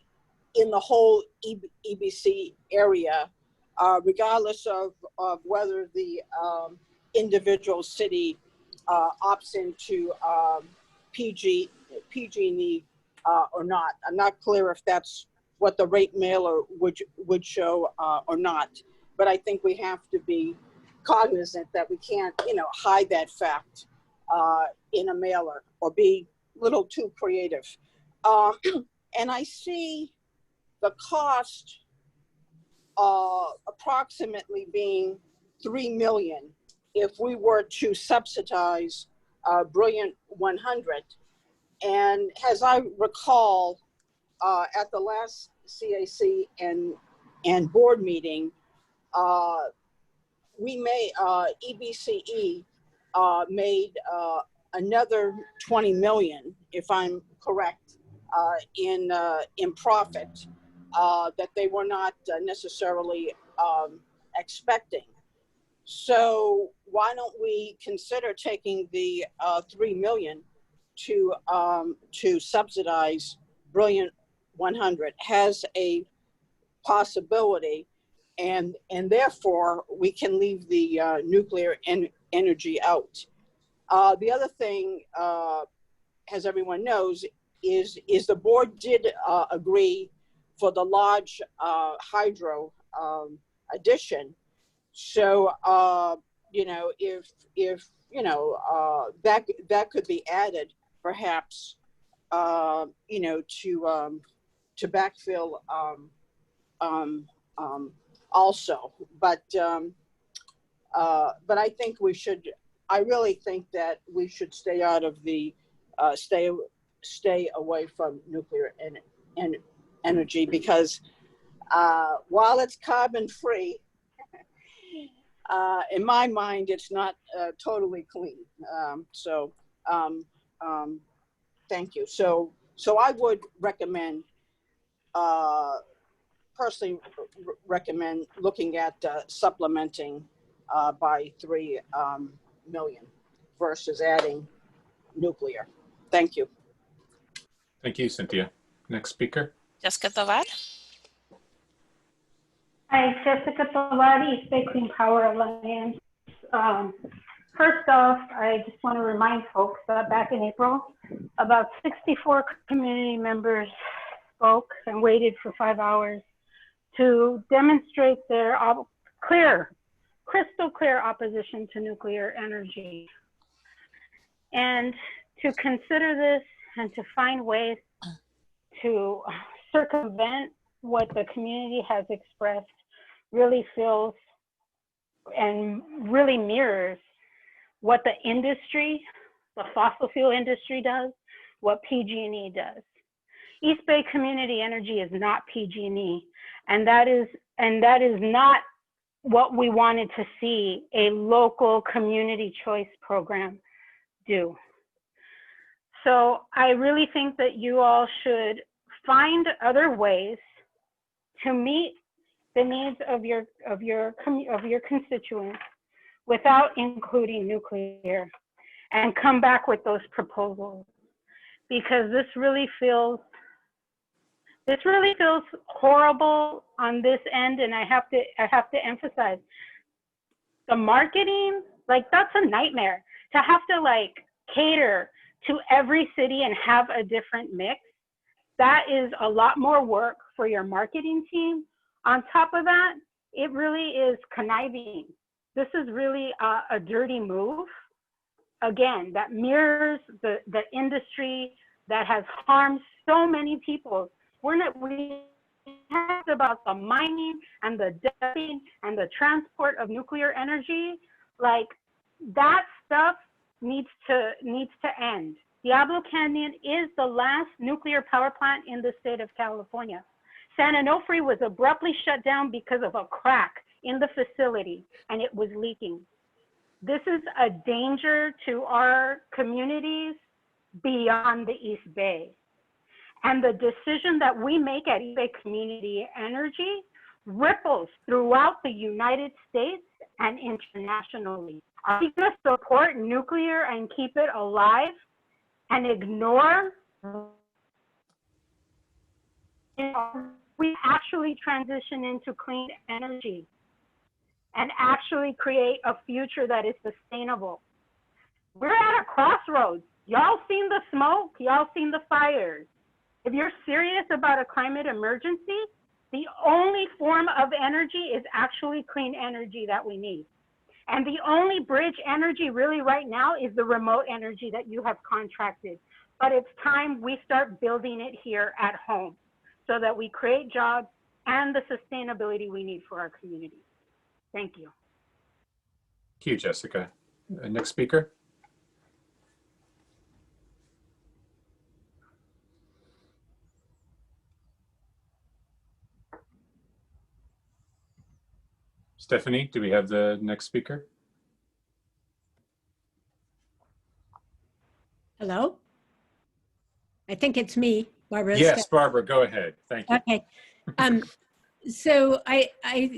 in the whole EBC area, regardless of whether the individual city opts into PG&E or not. I'm not clear if that's what the rate mailer would show or not, but I think we have to be cognizant that we can't, you know, hide that fact in a mailer or be a little too creative. And I see the cost approximately being $3 million if we were to subsidize Brilliant 100. And as I recall, at the last CAC and board meeting, we made EBCE made another 20 million, if I'm correct, in profit that they were not necessarily expecting. So why don't we consider taking the 3 million to subsidize Brilliant 100 has a possibility, and therefore we can leave the nuclear energy out. The other thing, as everyone knows, is the board did agree for the large hydro addition. So you know, if you know that could be added, perhaps you know, to backfill also. But I think we should. I really think that we should stay out of the stay away from nuclear energy, because while it's carbon free, in my mind, it's not totally clean. Thank you. So I would recommend, personally recommend looking at supplementing by 3 million versus adding nuclear. Thank you. Thank you, Cynthia. Next speaker. Jessica Tovar. Hi, Jessica Tovar, East Bay Clean Power Alliance. First off, I just want to remind folks that back in April, about 64 community members spoke and waited for 5 hours to demonstrate their crystal clear opposition to nuclear energy. And to consider this and to find ways to circumvent what the community has expressed really feels and really mirrors what the industry, the fossil fuel industry does, what PG&E does. East Bay Community Energy is not PG&E, and that is not what we wanted to see a local community choice program do. So I really think that you all should find other ways to meet the needs of your constituents without including nuclear, and come back with those proposals, because this really feels horrible on this end. And I have to emphasize, the marketing, like, that's a nightmare to have to like cater to every city and have a different mix. That is a lot more work for your marketing team. On top of that, it really is conniving. This is really a dirty move. Again, that mirrors the industry that has harmed so many people. We talked about the mining and the dumping and the transport of nuclear energy. Like, that stuff needs to end. Diablo Canyon is the last nuclear power plant in the state of California. San Onofre was abruptly shut down because of a crack in the facility, and it was leaking. This is a danger to our communities beyond the East Bay. And the decision that we make at East Bay Community Energy ripples throughout the United States and internationally. Are we going to support nuclear and keep it alive and ignore? We actually transition into clean energy and actually create a future that is sustainable. We're at a crossroads. Y'all seen the smoke, y'all seen the fires. If you're serious about a climate emergency, the only form of energy is actually clean energy that we need. And the only bridge energy really right now is the remote energy that you have contracted. But it's time we start building it here at home so that we create jobs and the sustainability we need for our community. Thank you. Thank you, Jessica. Next speaker. Stephanie, do we have the next speaker? Hello? I think it's me, Barbara. Yes, Barbara, go ahead. Thank you. Okay. So I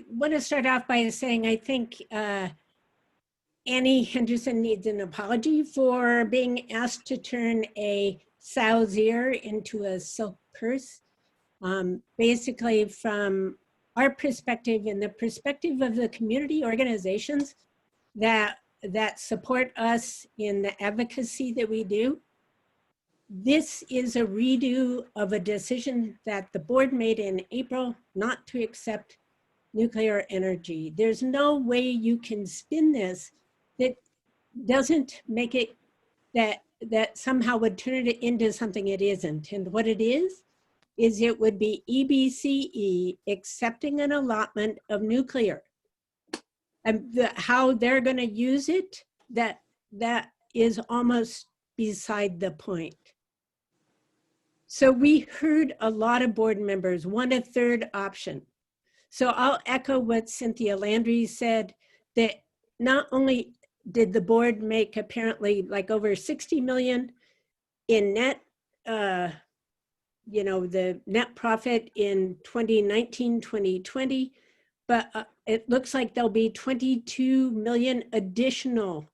want to start off by saying I think Annie Henderson needs an apology for being asked to turn a sow's ear into a silk purse. Basically, from our perspective and the perspective of the community organizations that support us in the advocacy that we do, this is a redo of a decision that the board made in April not to accept nuclear energy. There's no way you can spin this that doesn't make it that somehow would turn it into something it isn't. And what it is it would be EBCE accepting an allotment of nuclear. And how they're going to use it, that is almost beside the point. So we heard a lot of board members want a third option. So I'll echo what Cynthia Landry said, that not only did the board make apparently like over 60 million in net, the net profit in 2019, 2020, but it looks like there'll be 22 million additional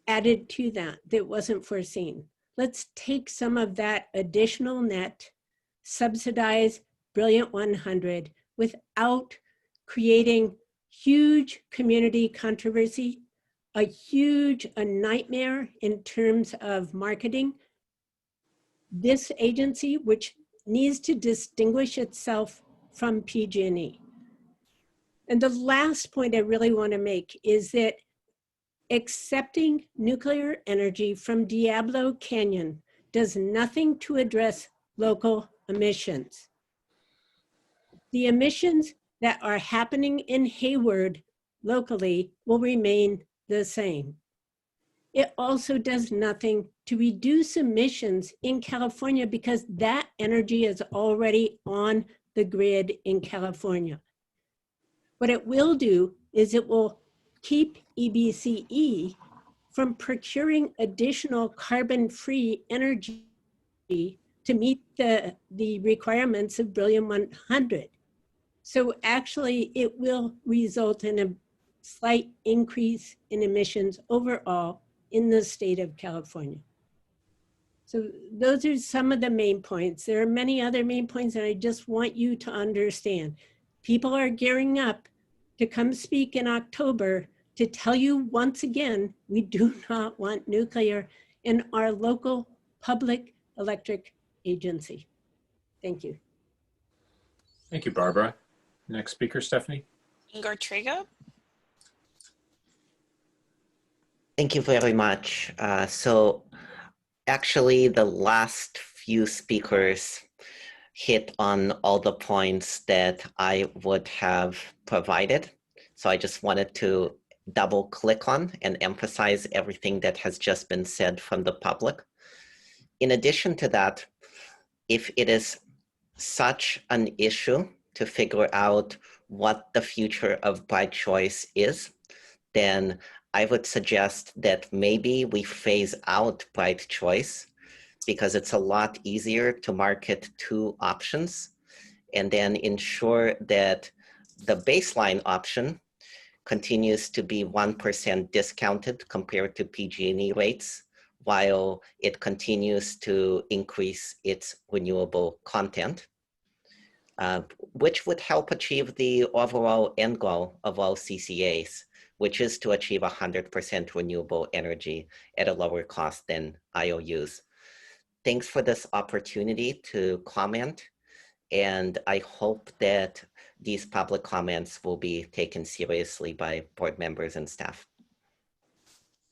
added to that wasn't foreseen. Let's take some of that additional net, subsidize Brilliant 100 without creating huge community controversy, a nightmare in terms of marketing. This agency, which needs to distinguish itself from PG&E. And the last point I really want to make is that accepting nuclear energy from Diablo Canyon does nothing to address local emissions. The emissions that are happening in Hayward locally will remain the same. It also does nothing to reduce emissions in California because that energy is already on the grid in California. What it will do is it will keep EBCE from procuring additional carbon-free energy to meet the requirements of Brilliant 100. So actually, it will result in a slight increase in emissions overall in the state of California. So those are some of the main points. There are many other main points that I just want you to understand. People are gearing up to come speak in October to tell you once again, we do not want nuclear in our local public electric agency. Thank you. Thank you, Barbara. Next speaker, Stephanie. Igor Trigo. Thank you very much. So actually the last few speakers hit on all the points that I would have provided. So I just wanted to double click on and emphasize everything that has just been said from the public. in addition to that, if it is such an issue to figure out what the future of Bright Choice is, then I would suggest that maybe we phase out Bright Choice because it's a lot easier to market 2 options and then ensure that the baseline option continues to be 1% discounted compared to PG&E rates, while it continues to increase its renewable content, which would help achieve the overall end goal of all CCAs, which is to achieve 100% renewable energy at a lower cost than IOUs. Thanks for this opportunity to comment, and I hope that these public comments will be taken seriously by board members and staff.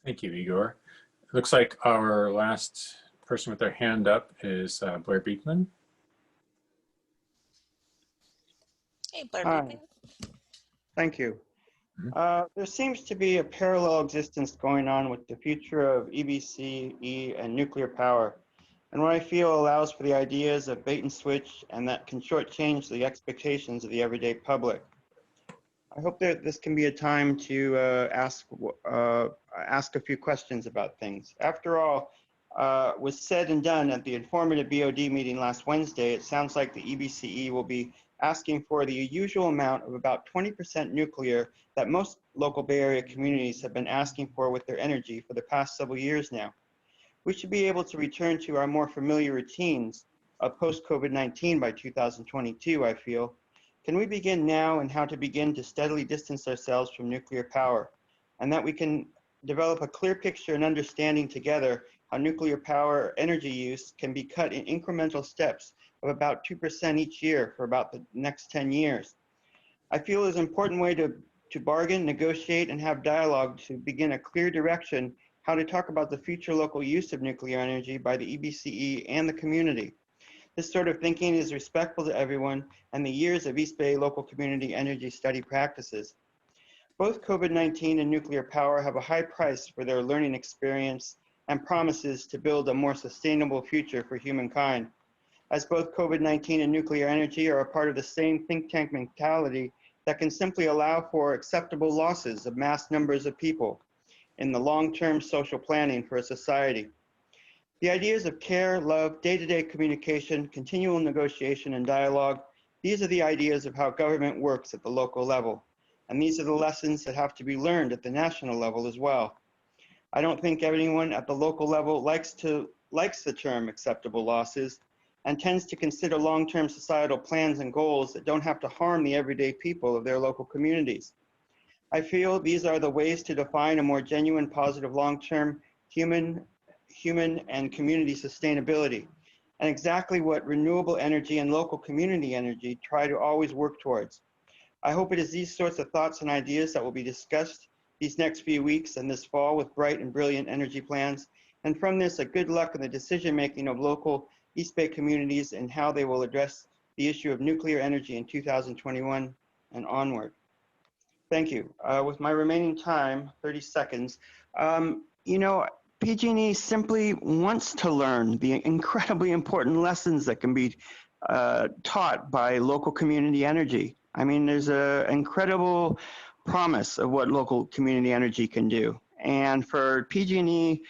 Thank you, Igor. Looks like our last person with their hand up is Blair Beekman. Hey, Blair Hi. Beekman. Thank you. There seems to be a parallel existence going on with the future of EBCE and nuclear power, and what I feel allows for the ideas of bait and switch, and that can shortchange the expectations of the everyday public. I hope that this can be a time to ask a few questions about things. After all, was said and done at the informative BOD meeting last Wednesday, it sounds like the EBCE will be asking for the usual amount of about 20% nuclear that most local Bay Area communities have been asking for with their energy for the past several years now. We should be able to return to our more familiar routines of post-COVID-19 by 2022, I feel. Can we begin now and how to begin to steadily distance ourselves from nuclear power, and that we can develop a clear picture and understanding together how nuclear power energy use can be cut in incremental steps of about 2% each year for about the next 10 years. I feel is an important way to bargain, negotiate, and have dialogue to begin a clear direction how to talk about the future local use of nuclear energy by the EBCE and the community. This sort of thinking is respectful to everyone and the years of East Bay local community energy study practices. Both COVID-19 and nuclear power have a high price for their learning experience and promises to build a more sustainable future for humankind. As both COVID-19 and nuclear energy are a part of the same think tank mentality that can simply allow for acceptable losses of mass numbers of people in the long-term social planning for a society. The ideas of care, love, day-to-day communication, continual negotiation and dialogue, these are the ideas of how government works at the local level. And these are the lessons that have to be learned at the national level as well. I don't think anyone at the local level likes the term acceptable losses and tends to consider long-term societal plans and goals that don't have to harm the everyday people of their local communities. I feel these are the ways to define a more genuine, positive, long-term human and community sustainability, and exactly what renewable energy and local community energy try to always work towards. I hope it is these sorts of thoughts and ideas that will be discussed these next few weeks and this fall with bright and brilliant energy plans, and from this, a good luck in the decision-making of local East Bay communities and how they will address the issue of nuclear energy in 2021 and onward. Thank you. With my remaining time, 30 seconds, PG&E simply wants to learn the incredibly important lessons that can be taught by local community energy. I mean, there's an incredible promise of what local community energy can do. And for PG&E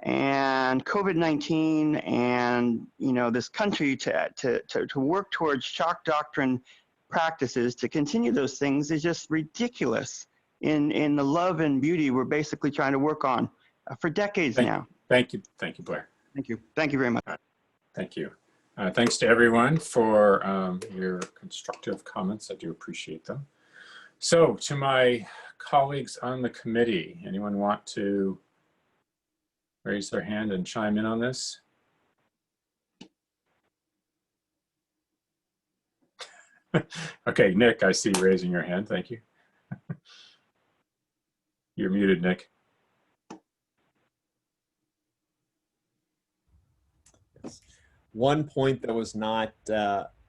and COVID-19 and this country to work towards shock doctrine practices to continue those things is just ridiculous in the love and beauty we're basically trying to work on for decades now. Thank you, Blair. Thank you very much. Thank you. Thanks to everyone for your constructive comments. I do appreciate them. So to my colleagues on the committee, anyone want to raise their hand and chime in on this? Okay, Nick, I see you raising your hand. Thank you. You're muted, Nick. One point that was not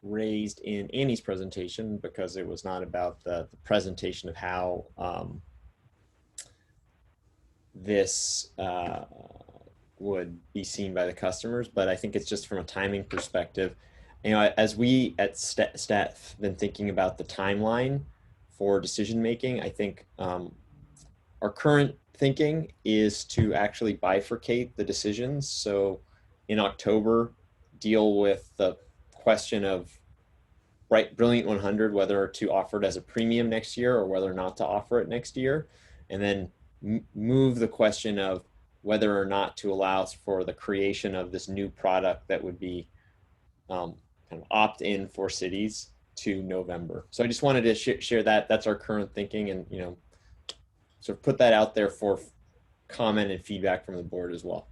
raised in Annie's presentation, because it was not about the presentation of how this would be seen by the customers, but I think it's just from a timing perspective. You know, as we at staff been thinking about the timeline for decision making, I think our current thinking is to actually bifurcate the decisions. So in October, deal with the question of Brilliant 100, whether to offer it as a premium next year or whether or not to offer it next year, and then move the question of whether or not to allow for the creation of this new product that would be kind of opt-in for cities to November. So I just wanted to share that. That's our current thinking, and you know, sort of put that out there for comment and feedback from the board as well.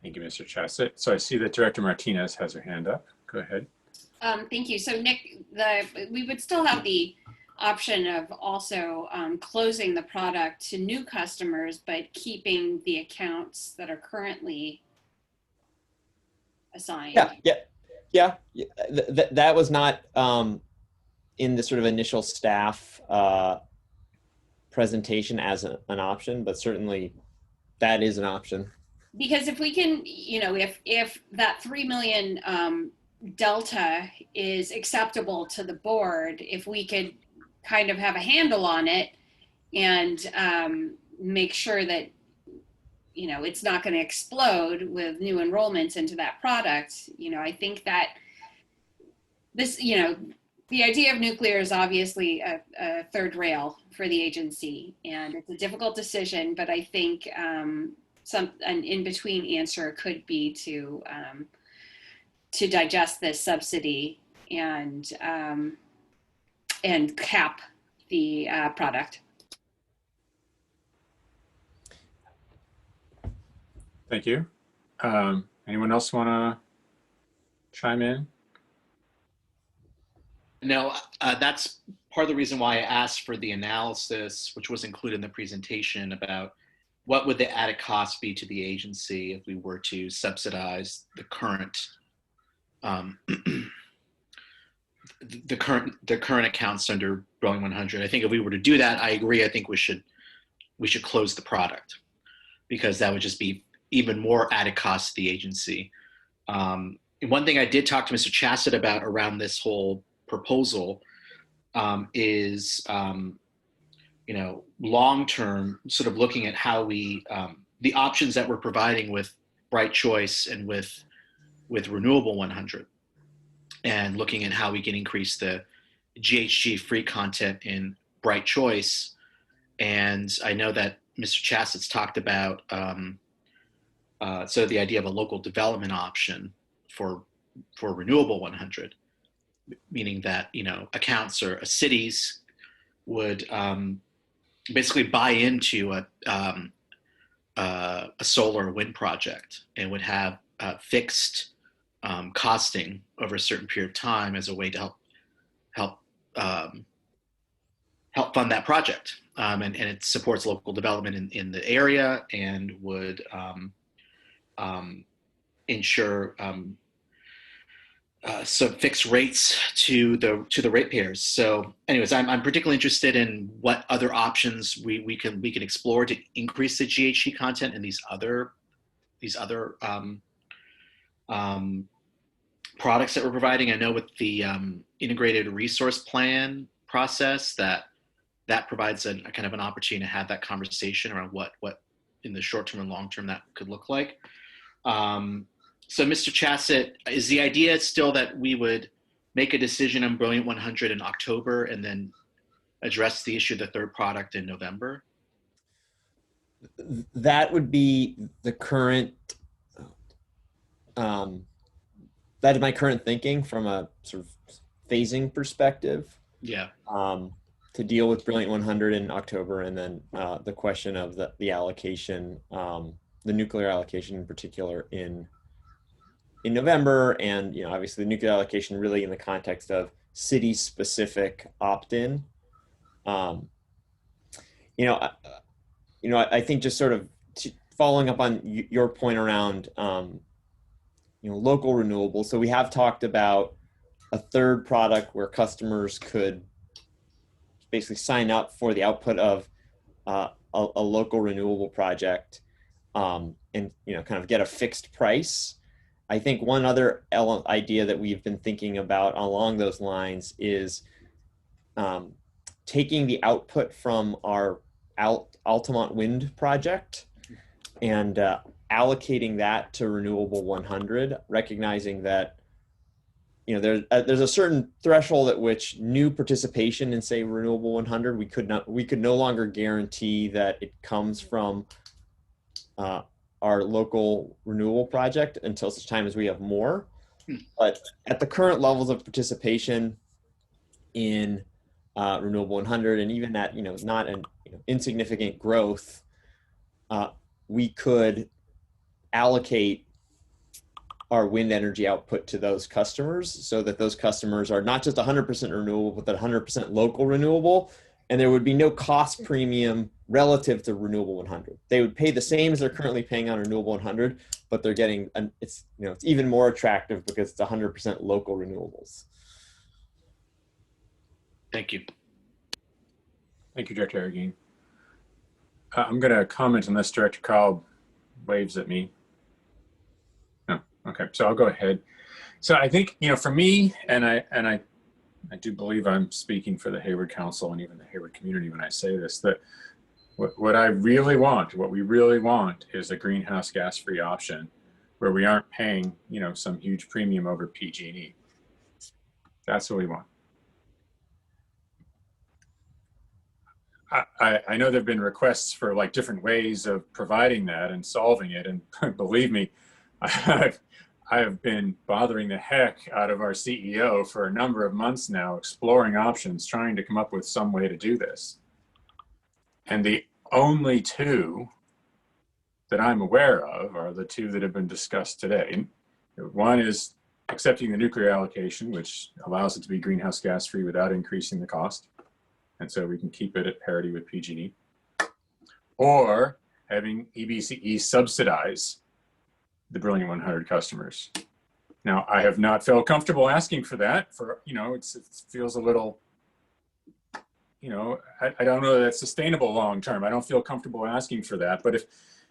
Thank you, Mr. Chassett. So I see that Director Martinez has her hand up. Go ahead. Thank you. So Nick, we would still have the option of also closing the product to new customers, but keeping the accounts that are currently assigned. Yeah. That was not in the sort of initial staff presentation as an option, but certainly that is an option. Because if we can, you know, if that 3 million delta is acceptable to the board, if we could kind of have a handle on it and make sure that, you know, it's not going to explode with new enrollments into that product, you know, I think that this, you know, the idea of nuclear is obviously a third rail for the agency, and it's a difficult decision, but I think an in-between answer could be to digest this subsidy and cap the product. Thank you. Anyone else want to chime in? No, that's part of the reason why I asked for the analysis, which was included in the presentation, about what would the added cost be to the agency if we were to subsidize the current the current accounts under Brilliant 100. I think if we were to do that, I agree. I think we should close the product, because that would just be even more added cost to the agency. And one thing I did talk to Mr. Chassett about around this whole proposal is, you know, long-term, sort of looking at how we, the options that we're providing with Bright Choice and with Renewable 100, and looking at how we can increase the GHG free content in Bright Choice. And I know that Mr. Chassett's talked about so the idea of a local development option for Renewable 100, meaning that, you know, accounts or cities would basically buy into a solar or wind project and would have fixed costing over a certain period of time as a way to help fund that project. And it supports local development in the area and would ensure some fixed rates to the ratepayers. So anyways, I'm particularly interested in what other options we can explore to increase the GHG content in these other products that we're providing. I know with the integrated resource plan process that provides a kind of an opportunity to have that conversation around what in the short term and long term that could look like. So Mr. Chassett, is the idea still that we would make a decision on Brilliant 100 in October and then address the issue of the third product in November? That would be the current, that is my current thinking from a sort of phasing perspective. Yeah. To deal with Brilliant 100 in October, and then the question of the allocation, the nuclear allocation in particular in November, and you know, obviously the nuclear allocation really in the context of city-specific opt-in. I think just sort of following up on your point around local renewables. So we have talked about a third product where customers could basically sign up for the output of a local renewable project, and kind of get a fixed price. I think one other idea that we've been thinking about along those lines is taking the output from our Altamont Wind project and allocating that to Renewable 100, recognizing that there's a certain threshold at which new participation in, say, Renewable 100, we could no longer guarantee that it comes from our local renewable project until such time as we have more. But at the current levels of participation in Renewable 100, and even at not an insignificant growth, we could allocate our wind energy output to those customers so that those customers are not just 100% renewable, but that 100% local renewable. And there would be no cost premium relative to Renewable 100. They would pay the same as they're currently paying on Renewable 100, but they're getting, it's even more attractive because it's 100% local renewables. Thank you. Thank you, Director Arreguín. I'm going to comment unless Director Carl waves at me. No, okay, so I'll go ahead. So I think, for me, and I do believe I'm speaking for the Hayward Council and even the Hayward community when I say this, that what I really want, what we really want is a greenhouse gas-free option where we aren't paying, some huge premium over PG&E. That's what we want. I know there've been requests for like different ways of providing that and solving it. And believe me, I have been bothering the heck out of our CEO for a number of months now, exploring options, trying to come up with some way to do this. And the only two that I'm aware of are the two that have been discussed today. One is accepting the nuclear allocation, which allows it to be greenhouse gas free without increasing the cost. And so we can keep it at parity with PG&E. Or having EBCE subsidize the Brilliant 100 customers. Now, I have not felt comfortable asking for that. It feels a little, I don't know that it's sustainable long term. I don't feel comfortable asking for that. But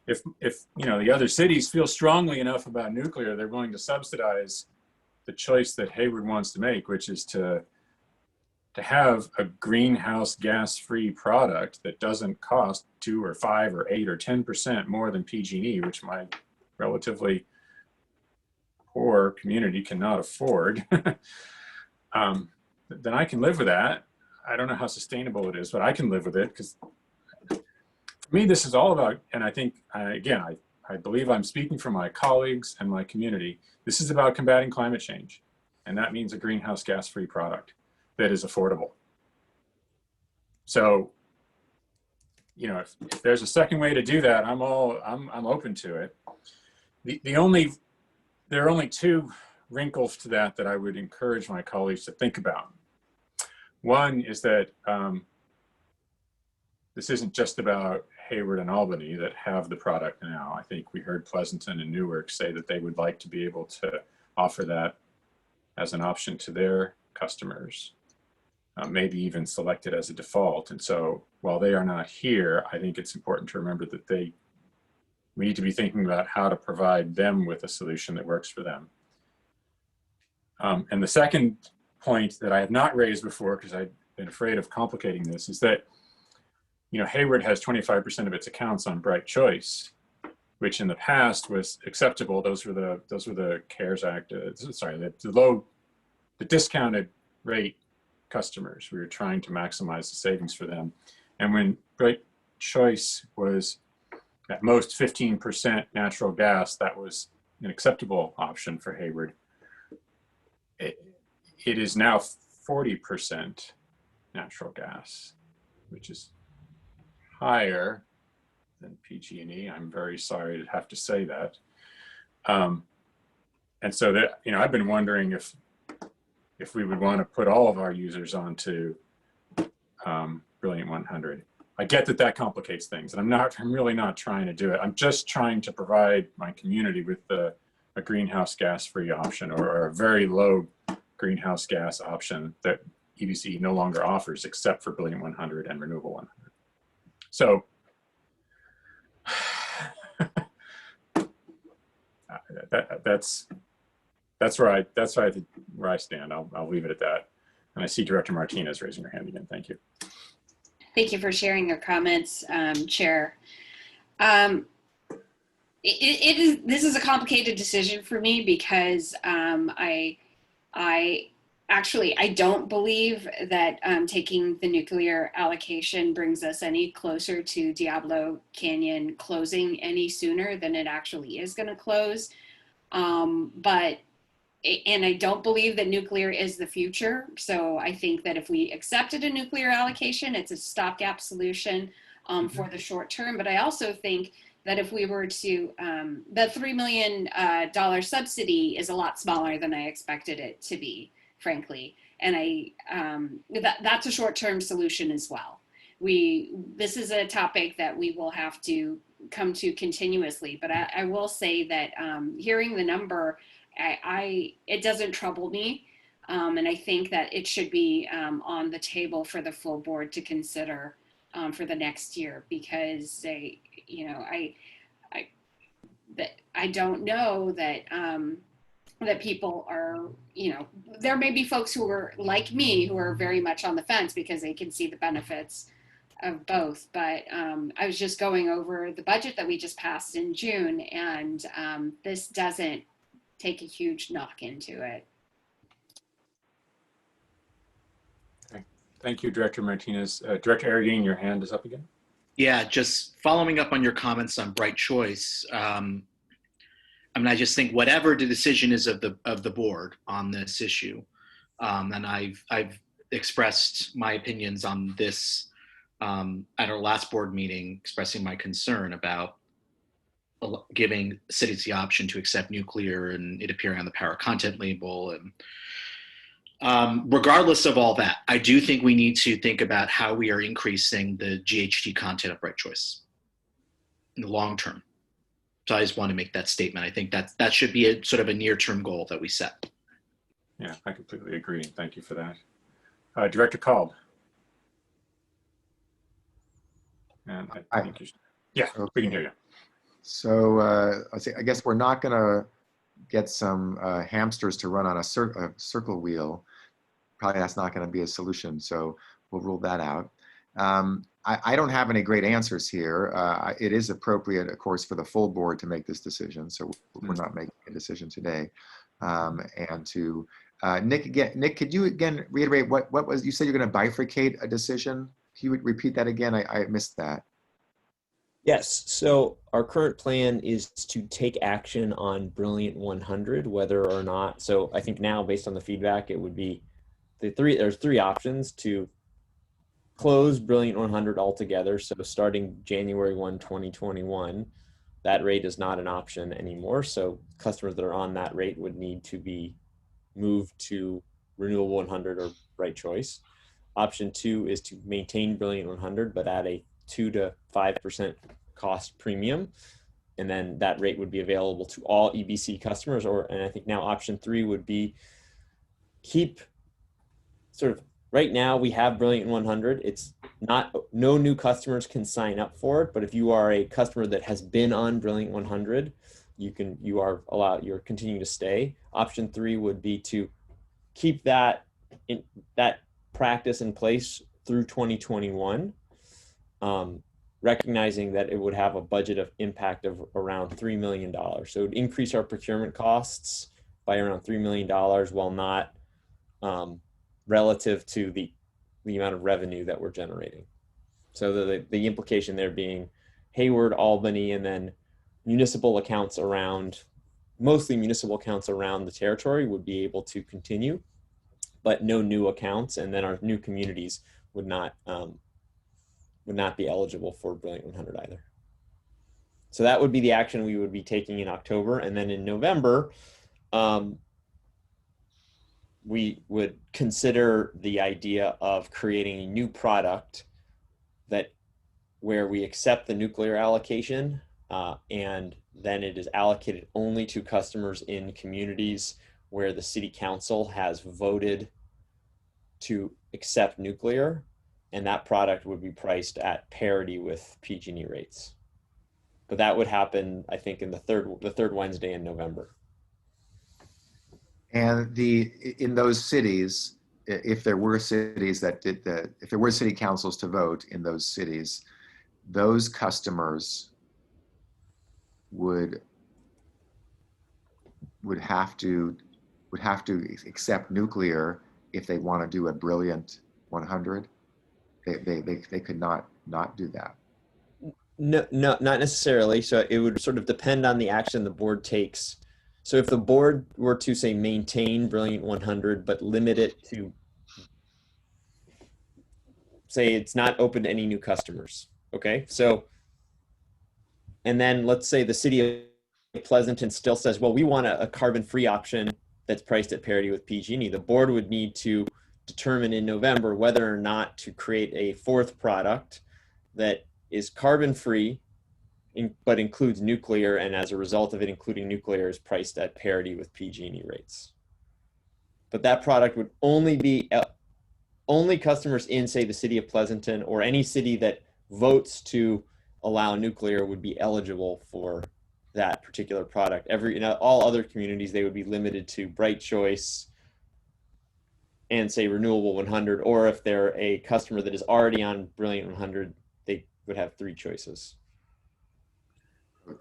if the other cities feel strongly enough about nuclear, they're willing to subsidize the choice that Hayward wants to make, which is to have a greenhouse gas-free product that doesn't cost 2 or 5 or 8 or 10% more than PG&E, which my relatively poor community cannot afford, then I can live with that. I don't know how sustainable it is, but I can live with it because for me, this is all about, and I think, again, I believe I'm speaking for my colleagues and my community. This is about combating climate change. And that means a greenhouse gas-free product that is affordable. So, if there's a second way to do that, I'm open to it. There are only two wrinkles to that I would encourage my colleagues to think about. One is that this isn't just about Hayward and Albany that have the product now. I think we heard Pleasanton and Newark say that they would like to be able to offer that as an option to their customers, maybe even select it as a default. And so while they are not here, I think it's important to remember that we need to be thinking about how to provide them with a solution that works for them. And the second point that I have not raised before, because I've been afraid of complicating this, is that Hayward has 25% of its accounts on Bright Choice, which in the past was acceptable. Those were the CARES Act, the discounted rate customers. We were trying to maximize the savings for them. And when Bright Choice was at most 15% natural gas, that was an acceptable option for Hayward. It is now 40% natural gas, which is higher than PG&E. I'm very sorry to have to say that. And so that, I've been wondering if we would want to put all of our users onto Brilliant 100. I get that complicates things, and I'm really not trying to do it. I'm just trying to provide my community with a greenhouse gas-free option or a very low greenhouse gas option that EBCE no longer offers except for Brilliant 100 and Renewable 100. So that's where I stand. I'll leave it at that. And I see Director Martinez raising her hand again. Thank you. Thank you for sharing your comments, Chair. This is a complicated decision for me because I don't believe that taking the nuclear allocation brings us any closer to Diablo Canyon closing any sooner than it actually is going to close. And I don't believe that nuclear is the future. So I think that if we accepted a nuclear allocation, it's a stopgap solution for the short term. But I also think that if we were to, the $3 million subsidy is a lot smaller than I expected it to be, frankly. And that's a short-term solution as well. This is a topic that we will have to come to continuously. But I will say that hearing the number, it doesn't trouble me, and I think that it should be on the table for the full board to consider for the next year, because I don't know that that people are, there may be folks who are like me who are very much on the fence because they can see the benefits of both. But I was just going over the budget that we just passed in June, and this doesn't take a huge knock into it. Okay. Thank you, Director Martinez. Director Arreguín, your hand is up again. Yeah, just following up on your comments on Bright Choice. I just think whatever the decision is of the board on this issue, and I've expressed my opinions on this at our last board meeting, expressing my concern about giving cities the option to accept nuclear and it appearing on the power content label. And regardless of all that, I do think we need to think about how we are increasing the GHG content of Bright Choice in the long term. So I just want to make that statement. I think that should be a sort of a near-term goal that we set. Yeah, I completely agree. Thank you for that. Director Kalb. And I think you should. Yeah, we can hear you. So I guess we're not going to get some hamsters to run on a circle wheel. Probably that's not going to be a solution. So we'll rule that out. I don't have any great answers here. It is appropriate, of course, for the full board to make this decision. So we're not making a decision today. And to Nick, could you again reiterate what was, you said you're going to bifurcate a decision? Can you repeat that again? I missed that. Yes, so our current plan is to take action on Brilliant 100, whether or not, so I think now based on the feedback, it would be there's three options: to close Brilliant 100 altogether. So starting January 1, 2021, that rate is not an option anymore. So customers that are on that rate would need to be moved to Renewable 100 or Bright Choice. Option 2 is to maintain Brilliant 100, but add a 2 to 5% cost premium. And then that rate would be available to all EBC customers. And I think now option 3 would be keep sort of, right now we have Brilliant 100. It's not, no new customers can sign up for it, but if you are a customer that has been on Brilliant 100, you're continuing to stay. Option 3 would be to keep that practice in place through 2021, recognizing that it would have a budget of impact of around $3 million. So it would increase our procurement costs by around $3 million while not relative to the amount of revenue that we're generating. So the implication there being Hayward, Albany, and then municipal accounts around, mostly municipal accounts around the territory would be able to continue, but no new accounts, and then our new communities would not be eligible for Brilliant 100 either. So that would be the action we would be taking in October, and then in November, we would consider the idea of creating a new product where we accept the nuclear allocation, and then it is allocated only to customers in communities where the city council has voted to accept nuclear, and that product would be priced at parity with PG&E rates. but that would happen, I think, in the third Wednesday in November. And in those cities, if there were cities that did if there were city councils to vote in those cities, those customers would have to accept nuclear if they want to do a Brilliant 100. They could not do that. No, not necessarily. So it would sort of depend on the action the board takes. So if the board were to say maintain Brilliant 100, but limit it to, say it's not open to any new customers. Okay, so, and then let's say the city of Pleasanton still says, well, we want a carbon-free option that's priced at parity with PG&E. The board would need to determine in November whether or not to create a fourth product that is carbon-free, but includes nuclear, and as a result of it including nuclear is priced at parity with PG&E rates. But that product would only be, only customers in, say, the city of Pleasanton or any city that votes to allow nuclear would be eligible for that particular product. All other communities, they would be limited to Bright Choice and say Renewable 100, or if they're a customer that is already on Brilliant 100, they would have 3 choices.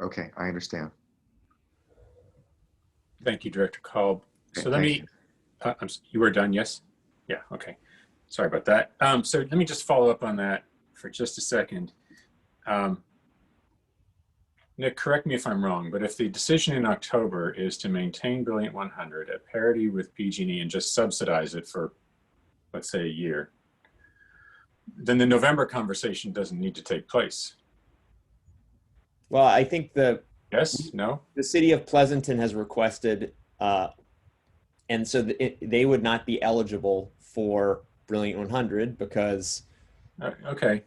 Okay, I understand. Thank you, Director Kolb. So let me, you were done, yes? Yeah, okay. Sorry about that. So let me just follow up on that for just a second. Nick, correct me if I'm wrong, but if the decision in October is to maintain Brilliant 100 at parity with PG&E and just subsidize it for, let's say, a year, then the November conversation doesn't need to take place. Well, I think the city of Pleasanton has requested, and so they would not be eligible for Brilliant 100 because. Okay,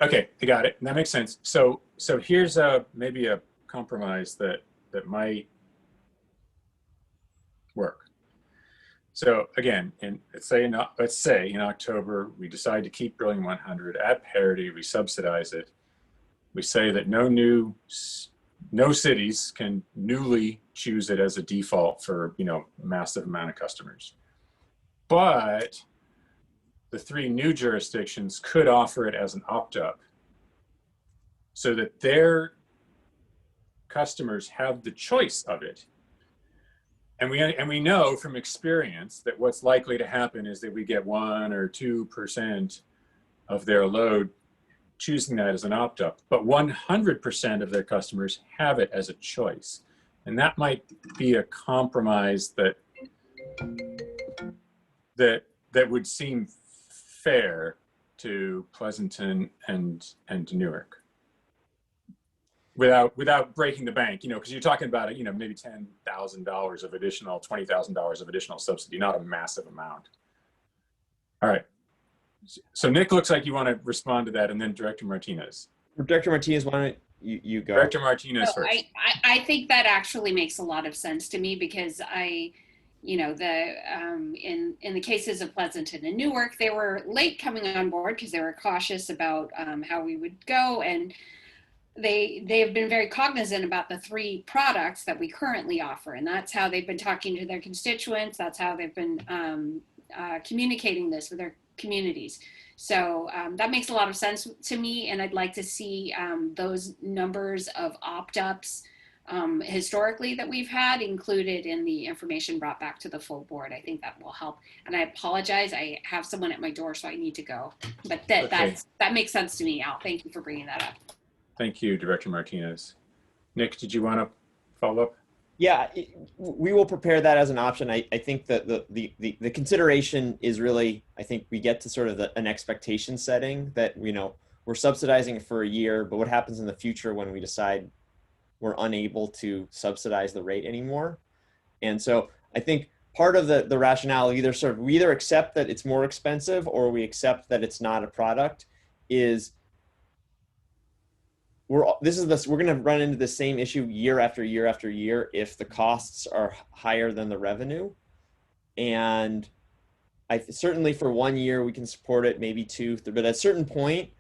I got it. That makes sense. So here's maybe a compromise that might work. So again, let's say in October we decide to keep Brilliant 100 at parity. We subsidize it. We say that no cities can newly choose it as a default for a massive amount of customers, but the 3 new jurisdictions could offer it as an opt-up so that their customers have the choice of it. And we know from experience that what's likely to happen is that we get 1 or 2% of their load choosing that as an opt-up, but 100% of their customers have it as a choice. And that might be a compromise that would seem fair to Pleasanton and to Newark without breaking the bank, because you're talking about maybe $10,000 of additional, $20,000 of additional subsidy, not a massive amount. All right. So Nick, looks like you want to respond to that, and then Director Martinez. Director Martinez, why don't you go? Director Martinez first. I think that actually makes a lot of sense to me because in the cases of Pleasanton and Newark, they were late coming on board because they were cautious about how we would go, and they have been very cognizant about the 3 products that we currently offer, and that's how they've been talking to their constituents. That's how they've been communicating this with their communities. So that makes a lot of sense to me, and I'd like to see those numbers of opt-ups historically that we've had included in the information brought back to the full board. I think that will help. And I apologize, I have someone at my door, so I need to go. But that makes sense to me, Al. Thank you for bringing that up. Thank you, Director Martinez. Nick, did you want to follow up? Yeah, we will prepare that as an option. I think that the consideration is really, I think we get to sort of an expectation setting that, we're subsidizing it for a year, but what happens in the future when we decide we're unable to subsidize the rate anymore? And so I think part of the rationale, we either accept that it's more expensive or we accept that it's not a product, is we're going to run into the same issue year after year after year if the costs are higher than the revenue. And certainly for 1 year we can support it, maybe 2, but at a certain point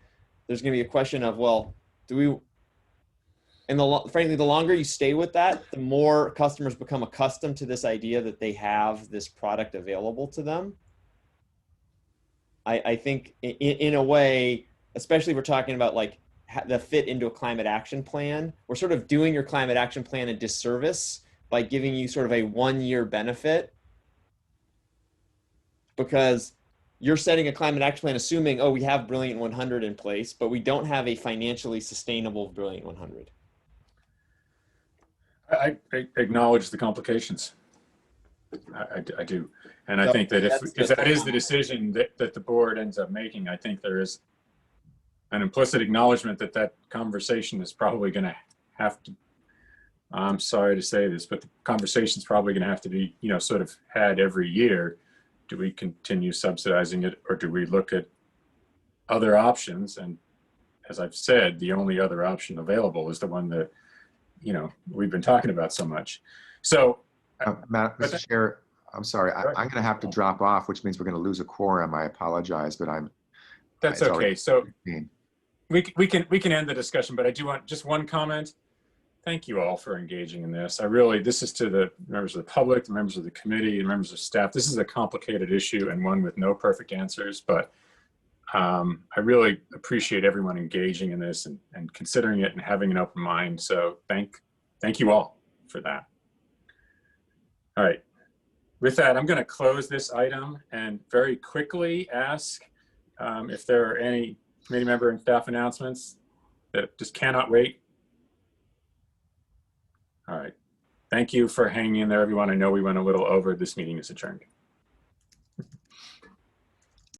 there's going to be a question of, well, And frankly, the longer you stay with that, the more customers become accustomed to this idea that they have this product available to them. I think in a way, especially if we're talking about like the fit into a climate action plan, we're sort of doing your climate action plan a disservice by giving you sort of a 1-year benefit, because you're setting a climate action plan assuming, oh, we have Brilliant 100 in place, but we don't have a financially sustainable Brilliant 100. I acknowledge the complications. I do. And I think that if that is the decision that the board ends up making, I think there is an implicit acknowledgement that that conversation is probably going to have to, I'm sorry to say this, but the conversation is probably going to have to be, you know, sort of had every year. Do we continue subsidizing it, or do we look at other options? And as I've said, the only other option available is the one that, you know, we've been talking about so much. So, Mr. Chair, I'm sorry, I'm going to have to drop off, which means we're going to lose a quorum. I apologize, but that's okay. So we can end the discussion, but I do want just one comment. Thank you all for engaging in this. This is to the members of the public, the members of the committee, and members of staff. This is a complicated issue and one with no perfect answers, but I really appreciate everyone engaging in this and considering it and having an open mind. So thank you all for that. All right. With that, I'm going to close this item and very quickly ask if there are any committee member and staff announcements that just cannot wait. All right. Thank you for hanging in there, everyone. I know we went a little over. This meeting is adjourned.